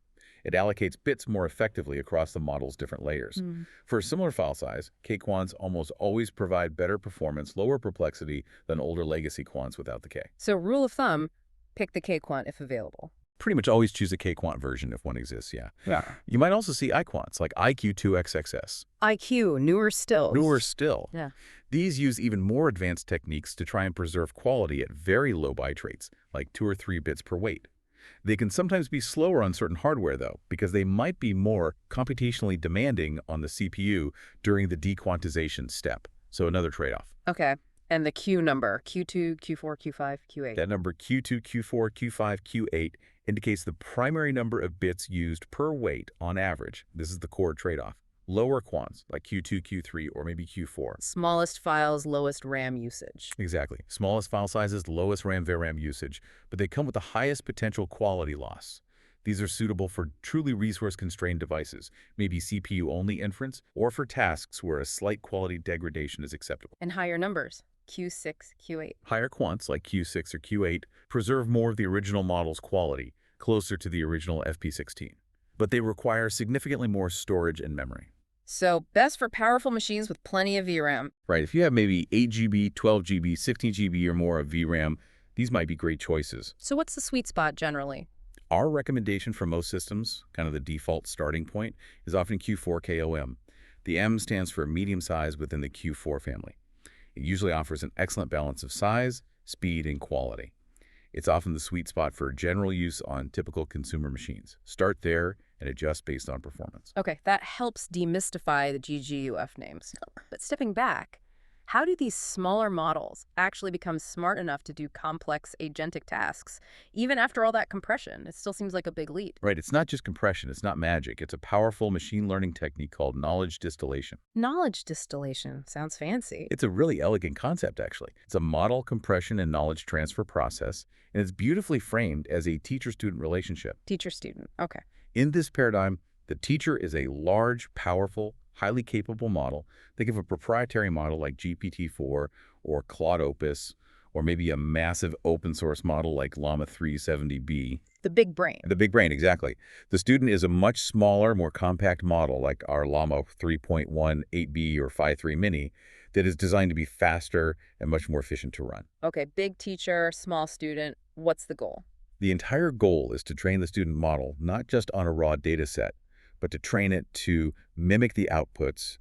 It allocates bits more effectively across the model's different layers. For a similar file size, K-quants almost always provide better performance, lower perplexity than older legacy quants without the K. So rule of thumb, pick the K-quant if available. Pretty much always choose a K-quant version if one exists, yeah. Yeah. You might also see I-quants like IQ2XXS. IQ, newer still. Newer still. Yeah. These use even more advanced techniques to try and preserve quality at very low byte rates, like 2 or 3 bits per weight. They can sometimes be slower on certain hardware, though, because they might be more computationally demanding on the CPU during the dequantization step. So another trade-off. Okay. And the Q number, Q2, Q4, Q5, Q8. That number Q2, Q4, Q5, Q8 indicates the primary number of bits used per weight on average. This is the core trade-off. Lower quants, like Q2, Q3, or maybe Q4. Smallest files, lowest RAM usage. Exactly. Smallest file sizes, lowest RAM-VRAM usage, but they come with the highest potential quality loss. These are suitable for truly resource-constrained devices, maybe CPU-only inference, or for tasks where a slight quality degradation is acceptable. And higher numbers, Q6, Q8. Higher quants, like Q6 or Q8, preserve more of the original model's quality, closer to the original FP16. But they require significantly more storage and memory. So best for powerful machines with plenty of VRAM. Right, if you have maybe 8 GB, 12 GB, 16 GB or more of VRAM, these might be great choices. So what's the sweet spot generally? Our recommendation for most systems, kind of the default starting point, is often Q4KOM. The M stands for medium size within the Q4 family. It usually offers an excellent balance of size, speed, and quality. It's often the sweet spot for general use on typical consumer machines. Start there and adjust based on performance. Okay, that helps demystify the GGUF names. But stepping back, how do these smaller models actually become smart enough to do complex agentic tasks, even after all that compression? It still seems like a big leap. Right, it's not just compression, it's not magic. It's a powerful machine learning technique called knowledge distillation. Knowledge distillation sounds fancy. It's a really elegant concept, actually. It's a model compression and knowledge transfer process, and it's beautifully framed as a teacher-student relationship. Teacher-student, okay. In this paradigm, the teacher is a large, powerful, highly capable model. Think of a proprietary model like GPT-4 or Claude Opus, or maybe a massive open source model like Llama 370B. The big brain. The big brain, exactly. The student is a much smaller, more compact model like our Llama 3.1 8B or Phi 3 Mini that is designed to be faster and much more efficient to run. Okay, big teacher, small student. What's the goal? The entire goal is to train the student model not just on a raw data set, but to train it to mimic the outputs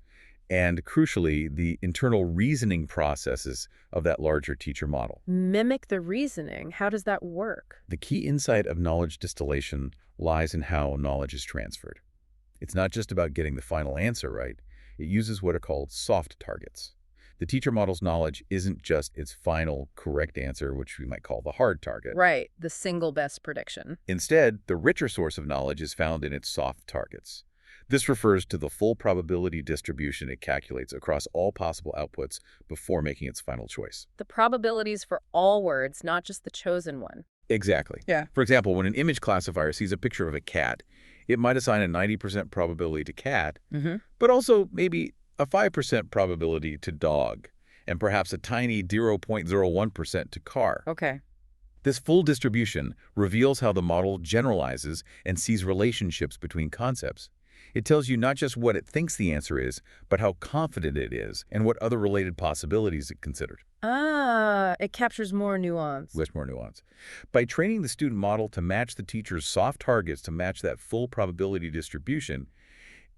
and, crucially, the internal reasoning processes of that larger teacher model. Mimic the reasoning. How does that work? The key insight of knowledge distillation lies in how knowledge is transferred. It's not just about getting the final answer right. It uses what are called soft targets. The teacher model's knowledge isn't just its final correct answer, which we might call the hard target. Right, the single best prediction. Instead, the richer source of knowledge is found in its soft targets. This refers to the full probability distribution it calculates across all possible outputs before making its final choice. The probabilities for all words, not just the chosen one. Exactly. Yeah. For example, when an image classifier sees a picture of a cat, it might assign a 90% probability to cat, but also maybe a 5% probability to dog, and perhaps a tiny 0.01% to car. Okay. This full distribution reveals how the model generalizes and sees relationships between concepts. It tells you not just what it thinks the answer is, but how confident it is and what other related possibilities it considered. Ah, it captures more nuance. Much more nuance. By training the student model to match the teacher's soft targets to match that full probability distribution,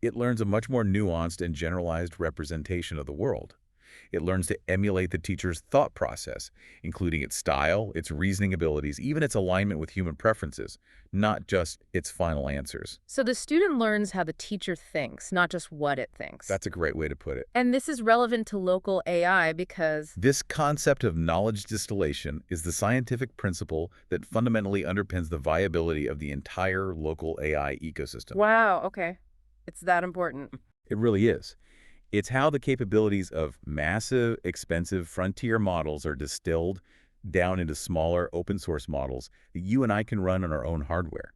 it learns a much more nuanced and generalized representation of the world. It learns to emulate the teacher's thought process, including its style, its reasoning abilities, even its alignment with human preferences, not just its final answers. So the student learns how the teacher thinks, not just what it thinks. That's a great way to put it. And this is relevant to local AI because... This concept of knowledge distillation is the scientific principle that fundamentally underpins the viability of the entire local AI ecosystem. Wow, okay. It's that important. It really is. It's how the capabilities of massive, expensive frontier models are distilled down into smaller open-source models that you and I can run on our own hardware.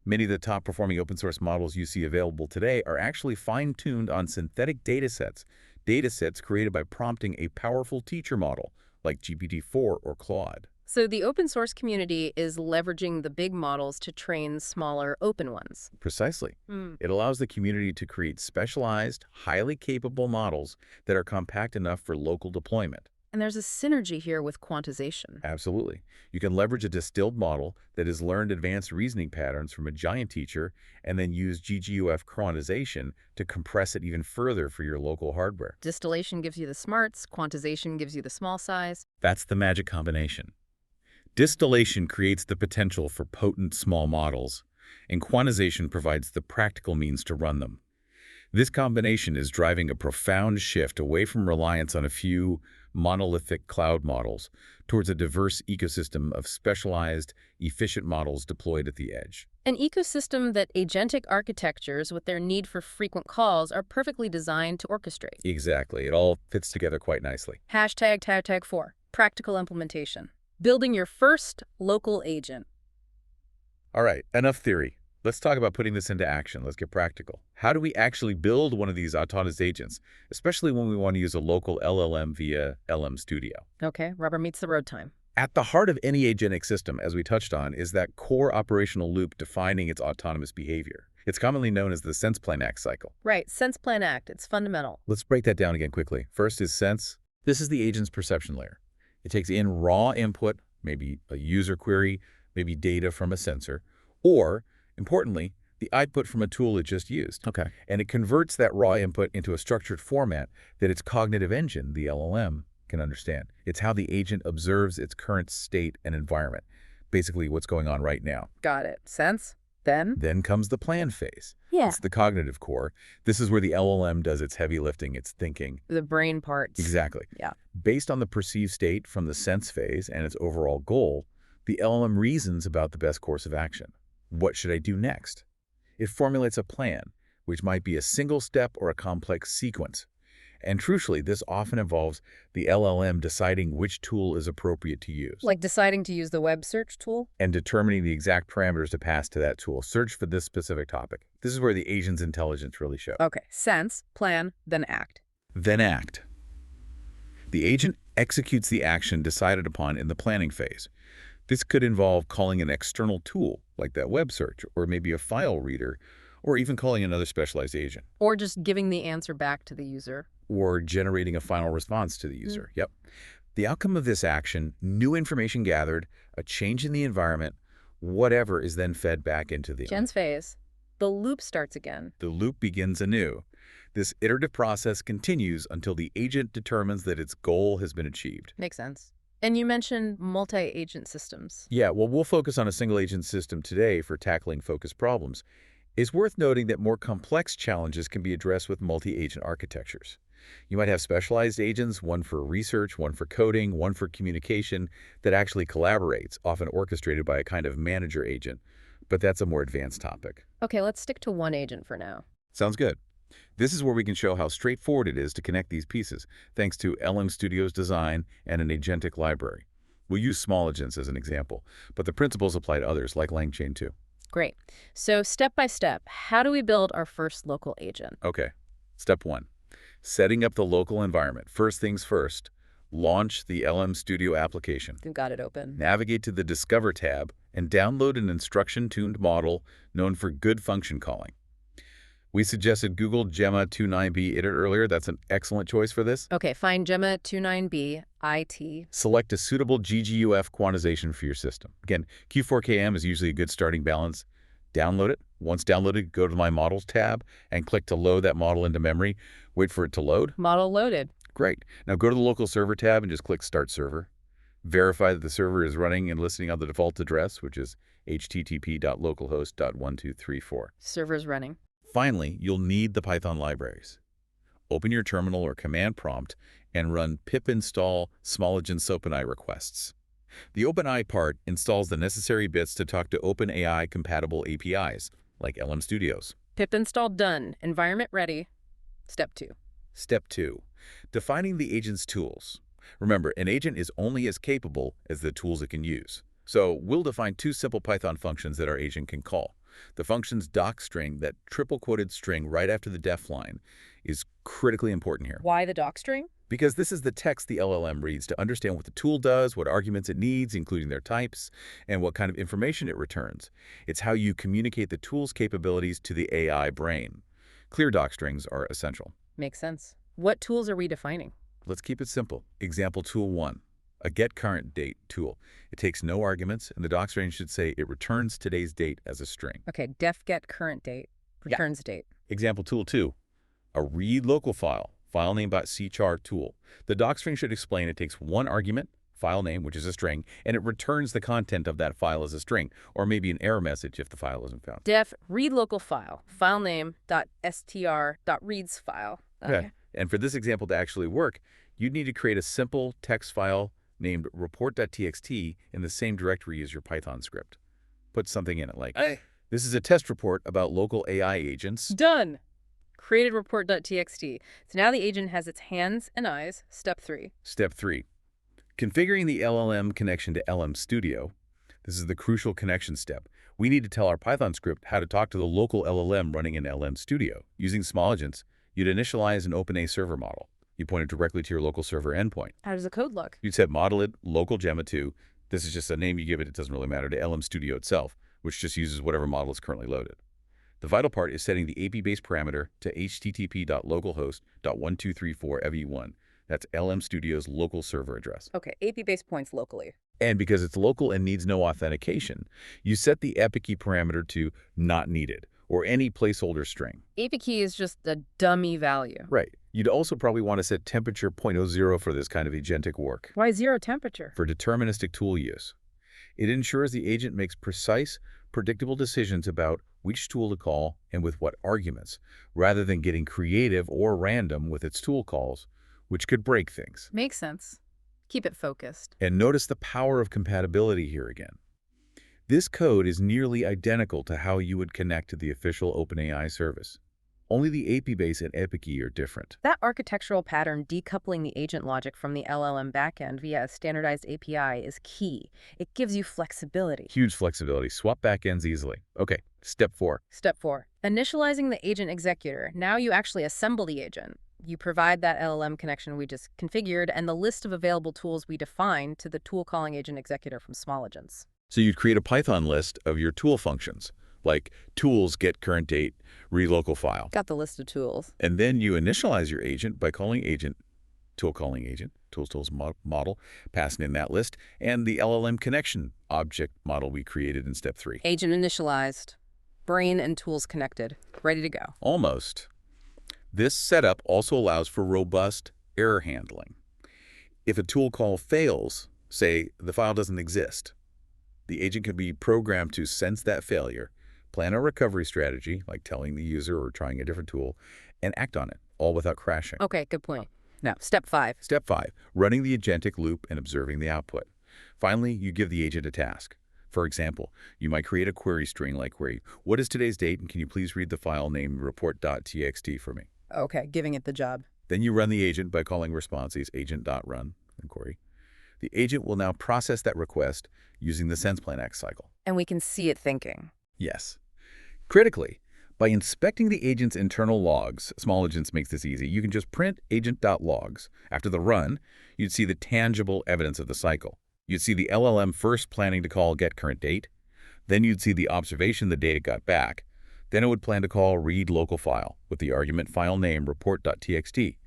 Many of the top-performing open-source models you see available today are actually fine-tuned on synthetic datasets created by prompting a powerful teacher model like GPT-4 or Claude. So the open source community is leveraging the big models to train smaller open ones. Precisely. Hmm. It allows the community to create specialized, highly capable models that are compact enough for local deployment. And there's a synergy here with quantization. Absolutely. You can leverage a distilled model that has learned advanced reasoning patterns from a giant teacher and then use GGUF quantization to compress it even further for your local hardware. Distillation gives you the smarts, quantization gives you the small size. That's the magic combination. Distillation creates the potential for potent small models, and quantization provides the practical means to run them. This combination is driving a profound shift away from reliance on a few monolithic cloud models towards a diverse ecosystem of specialized, efficient models deployed at the edge. An ecosystem that agentic architectures, with their need for frequent calls, are perfectly designed to orchestrate. Exactly. It all fits together quite nicely. Hashtag 4, practical implementation. Building your first local agent. All right, enough theory. Let's talk about putting this into action. Let's get practical. How do we actually build one of these autonomous agents, especially when we want to use a local LLM via LM Studio? Okay, rubber meets the road time. At the heart of any agentic system, as we touched on, is that core operational loop defining its autonomous behavior. It's commonly known as the sense, plan, act cycle. Right, sense, plan, act. It's fundamental. Let's break that down again quickly. First is sense. This is the agent's perception layer. It takes in raw input, maybe a user query, maybe data from a sensor, or, importantly, the output from a tool it just used. Okay. And it converts that raw input into a structured format that its cognitive engine, the LLM, can understand. It's how the agent observes its current state and environment, basically what's going on right now. Got it. Sense? Then comes the plan phase. Yeah. It's the cognitive core. This is where the LLM does its heavy lifting, its thinking. The brain parts. Exactly. Yeah. Based on the perceived state from the sense phase and its overall goal, the LLM reasons about the best course of action. What should I do next? It formulates a plan, which might be a single step or a complex sequence. And crucially, this often involves the LLM deciding which tool is appropriate to use. Like deciding to use the web search tool? And determining the exact parameters to pass to that tool. Search for this specific topic. This is where the agent's intelligence really shows. Okay, sense, plan, then act. Then act. The agent executes the action decided upon in the planning phase. This could involve calling an external tool, like that web search, or maybe a file reader, or even calling another specialized agent. Or just giving the answer back to the user. Or generating a final response to the user. Yep. The outcome of this action, new information gathered, a change in the environment, whatever is then fed back into the Gen's phase. The loop starts again. The loop begins anew. This iterative process continues until the agent determines that its goal has been achieved. Makes sense. And you mentioned multi-agent systems. Yeah, well, we'll focus on a single agent system today for tackling focused problems. It's worth noting that more complex challenges can be addressed with multi-agent architectures. You might have specialized agents, one for research, one for coding, one for communication, that actually collaborates, often orchestrated by a kind of manager agent. But that's a more advanced topic. Okay, let's stick to one agent for now. Sounds good. This is where we can show how straightforward it is to connect these pieces, thanks to LM Studio's design and an agentic library. We'll use small agents as an example, but the principles apply to others, like LangChain too. Great. So step by step, how do we build our first local agent? Okay. Step 1. Setting up the local environment. First things first, launch the LM Studio application. We've got it open. Navigate to the Discover tab and download an instruction-tuned model known for good function calling. We suggested Google Gemma 29B Edit earlier. That's an excellent choice for this. Okay, find Gemma 29B IT. Select a suitable GGUF quantization for your system. Again, Q4KM is usually a good starting balance. Download it. Once downloaded, go to My Models tab and click to load that model into memory. Wait for it to load. Model loaded. Great. Now go to the Local Server tab and just click Start Server. Verify that the server is running and listening on the default address, which is http://localhost.1234. Server's running. Finally, you'll need the Python libraries. Open your terminal or command prompt and run pip install small-agents OpenAI requests. The OpenAI part installs the necessary bits to talk to OpenAI-compatible APIs, like LM Studios. Pip install done. Environment ready. Step 2. Step 2. Defining the agent's tools. Remember, an agent is only as capable as the tools it can use. So we'll define 2 simple Python functions that our agent can call. The function's docstring, that triple-quoted string right after the def line, is critically important here. Why the docstring? Because this is the text the LLM reads to understand what the tool does, what arguments it needs, including their types, and what kind of information it returns. It's how you communicate the tool's capabilities to the AI brain. Clear docstrings are essential. Makes sense. What tools are we defining? Let's keep it simple. Example tool 1, a getCurrentDate tool. It takes no arguments, and the docstring should say it returns today's date as a string. Okay, def get current date, returns date. Example tool 2, a read local file, filename.cchar tool. The docstring should explain it takes one argument, file name, which is a string, and it returns the content of that file as a string, or maybe an error message if the file isn't found. Def read local file, filename.str.reads file. Okay. And for this example to actually work, you'd need to create a simple text file named report.txt in the same directory as your Python script. Put something in it like, this is a test report about local AI agents. Done. Created report.txt. So now the agent has its hands and eyes. Step 3. Step 3. Configuring the LLM connection to LM Studio. This is the crucial connection step. We need to tell our Python script how to talk to the local LLM running in LM Studio. Using small agents, you'd initialize an OpenAI server model. You point it directly to your local server endpoint. How does the code look? You'd set modeled local Gemma 2. This is just a name you give it. It doesn't really matter, to LM Studio itself, which just uses whatever model is currently loaded. The vital part is setting the AP-based parameter to http://localhost.1234ev1. That's LM Studio's local server address. Okay, AP base points locally. And because it's local and needs no authentication, you set the API key parameter to not needed, or any placeholder string. AP key is just a dummy value. Right. You'd also probably want to set temperature 0.0 for this kind of agentic work. Why 0 temperature? For deterministic tool use. It ensures the agent makes precise, predictable decisions about which tool to call and with what arguments, rather than getting creative or random with its tool calls, which could break things. Makes sense. Keep it focused. And notice the power of compatibility here again. This code is nearly identical to how you would connect to the official OpenAI service. Only the AP base and API key are different. That architectural pattern decoupling the agent logic from the LLM backend via a standardized API is key. It gives you flexibility. Huge flexibility. Swap backends easily. Okay, step 4. Step 4. Initializing the agent executor. Now you actually assemble the agent. You provide that LLM connection we just configured and the list of available tools we defined to the tool calling agent executor from small agents. So you'd create a Python list of your tool functions, like tools get current date, read local file. Got the list of tools. And then you initialize your agent by calling agent, tool calling agent, tools model, passing in that list, and the LLM connection object model we created in step 3. Agent initialized. Brain and tools connected. Ready to go. Almost. This setup also allows for robust error handling. If a tool call fails, say the file doesn't exist, the agent can be programmed to sense that failure, plan a recovery strategy, like telling the user or trying a different tool, and act on it, all without crashing. Okay, good point. Now, step 5. Step 5, running the agentic loop and observing the output. Finally, you give the agent a task. For example, you might create a query string like query, what is today's date, and can you please read the file named report.txt for me? Okay, giving it the job. Then you run the agent by calling responses agent.run and query. The agent will now process that request using the sense_plan_act cycle. And we can see it thinking. Yes. Critically, by inspecting the agent's internal logs, small agents makes this easy. You can just print agent.logs. After the run, you'd see the tangible evidence of the cycle. You'd see the LLM first planning to call getCurrentDate. Then you'd see the observation the data got back. Then it would plan to call read local file with the argument file name report.txt.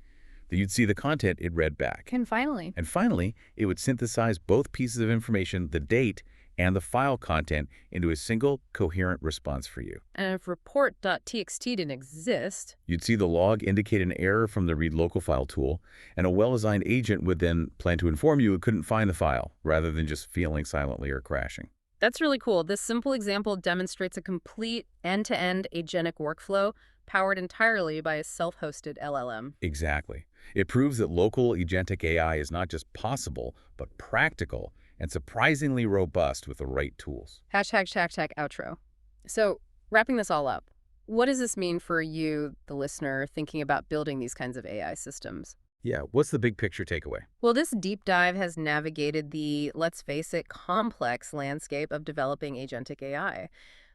Then you'd see the content it read back. And finally, And finally, it would synthesize both pieces of information, the date and the file content, into a single, coherent response for you. and if report.txt didn't exist, You'd see the log indicate an error from the read local file tool, and a well-designed agent would then plan to inform you it couldn't find the file, rather than just failing silently or crashing. that's really cool. This simple example demonstrates a complete end-to-end agentic workflow powered entirely by a self-hosted LLM. Exactly. It proves that local agentic AI is not just possible, but practical and surprisingly robust with the right tools. Hashtag outro. So, wrapping this all up, what does this mean for you, the listener, thinking about building these kinds of AI systems? Yeah, what's the big picture takeaway? Well, this deep dive has navigated the, let's face it, complex landscape of developing agentic AI.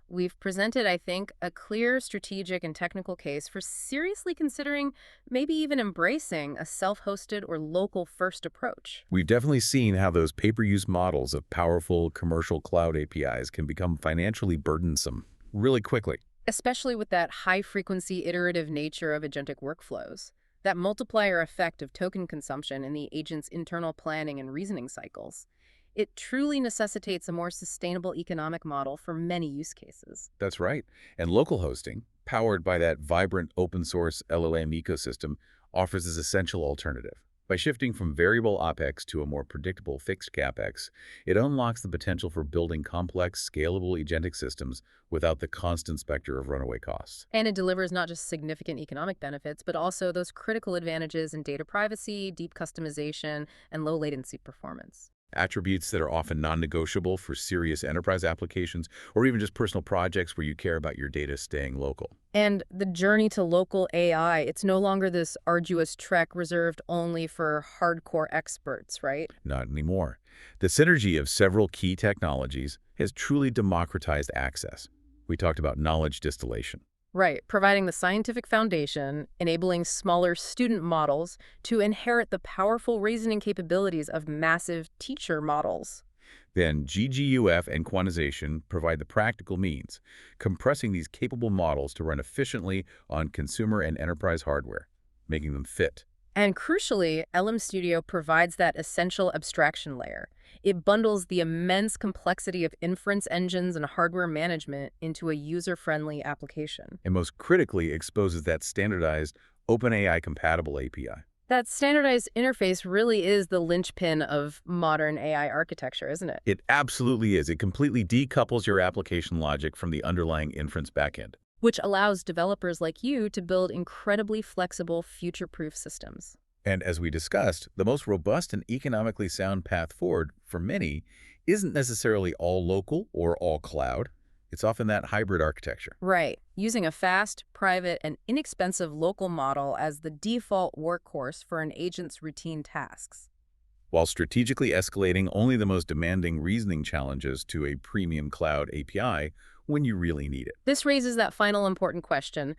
We've presented, I think, a clear strategic and technical case for seriously considering, maybe even embracing, a self-hosted or local-first approach. We've definitely seen how those pay-per-use models of powerful commercial cloud APIs can become financially burdensome really quickly. Especially with that high-frequency iterative nature of agentic workflows. That multiplier effect of token consumption in the agent's internal planning and reasoning cycles. It truly necessitates a more sustainable economic model for many use cases. That's right. And local hosting, powered by that vibrant open-source LLM ecosystem, offers this essential alternative. By shifting from variable OpEx to a more predictable fixed CapEx, it unlocks the potential for building complex, scalable agentic systems without the constant specter of runaway costs. And it delivers not just significant economic benefits, but also those critical advantages in data privacy, deep customization, and low latency performance. Attributes that are often non-negotiable for serious enterprise applications or even just personal projects where you care about your data staying local. And the journey to local AI, it's no longer this arduous trek reserved only for hardcore experts, right? Not anymore. The synergy of several key technologies has truly democratized access. We talked about knowledge distillation. Right, providing the scientific foundation, enabling smaller student models to inherit the powerful reasoning capabilities of massive teacher models. Then GGUF and quantization provide the practical means, compressing these capable models to run efficiently on consumer and enterprise hardware, making them fit. And crucially, LM Studio provides that essential abstraction layer. It bundles the immense complexity of inference engines and hardware management into a user-friendly application. And most critically, exposes that standardized OpenAI-compatible API. That standardized interface really is the linchpin of modern AI architecture, isn't it? It absolutely is. It completely decouples your application logic from the underlying inference backend. Which allows developers like you to build incredibly flexible, future-proof systems. And as we discussed, the most robust and economically sound path forward for many isn't necessarily all local or all cloud. It's often that hybrid architecture. Right, using a fast, private, and inexpensive local model as the default workhorse for an agent's routine tasks. While strategically escalating only the most demanding reasoning challenges to a premium cloud API when you really need it. This raises that final important question.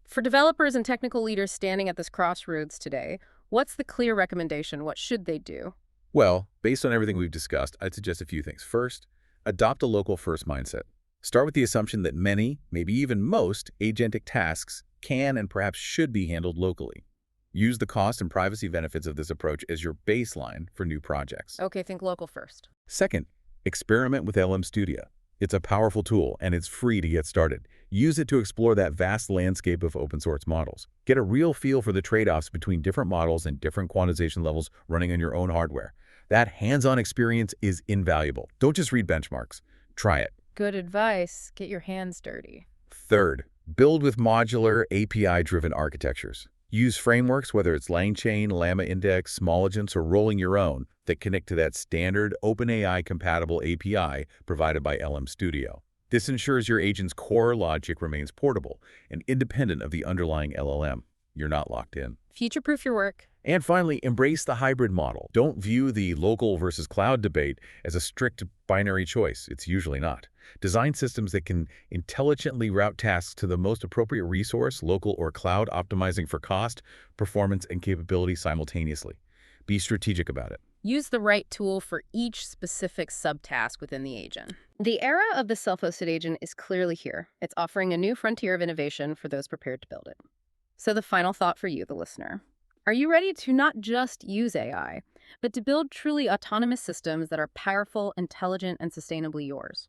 For developers and technical leaders standing at this crossroads today, what's the clear recommendation? What should they do? Well, based on everything we've discussed, I'd suggest a few things. First, adopt a local-first mindset. Start with the assumption that many, maybe even most, agentic tasks can and perhaps should be handled locally. Use the cost and privacy benefits of this approach as your baseline for new projects. Okay, think local first. Second, experiment with LM Studio. It's a powerful tool, and it's free to get started. Use it to explore that vast landscape of open-source models. Get a real feel for the trade-offs between different models and different quantization levels running on your own hardware. That hands-on experience is invaluable. Don't just read benchmarks. Try it. Good advice. Get your hands dirty. Third, build with modular, API-driven architectures. Use frameworks, whether it's LangChain, Llama Index, Small Agents, or rolling your own, that connect to that standard OpenAI-compatible API provided by LM Studio. This ensures your agent's core logic remains portable and independent of the underlying LLM. You're not locked in. Future-proof your work. And finally, embrace the hybrid model. Don't view the local versus cloud debate as a strict binary choice. It's usually not. Design systems that can intelligently route tasks to the most appropriate resource, local or cloud, optimizing for cost, performance, and capability simultaneously. Be strategic about it. Use the right tool for each specific subtask within the agent. The era of the self-hosted agent is clearly here. It's offering a new frontier of innovation for those prepared to build it. So the final thought for you, the listener. Are you ready to not just use AI, but to build truly autonomous systems that are powerful, intelligent, and sustainably yours?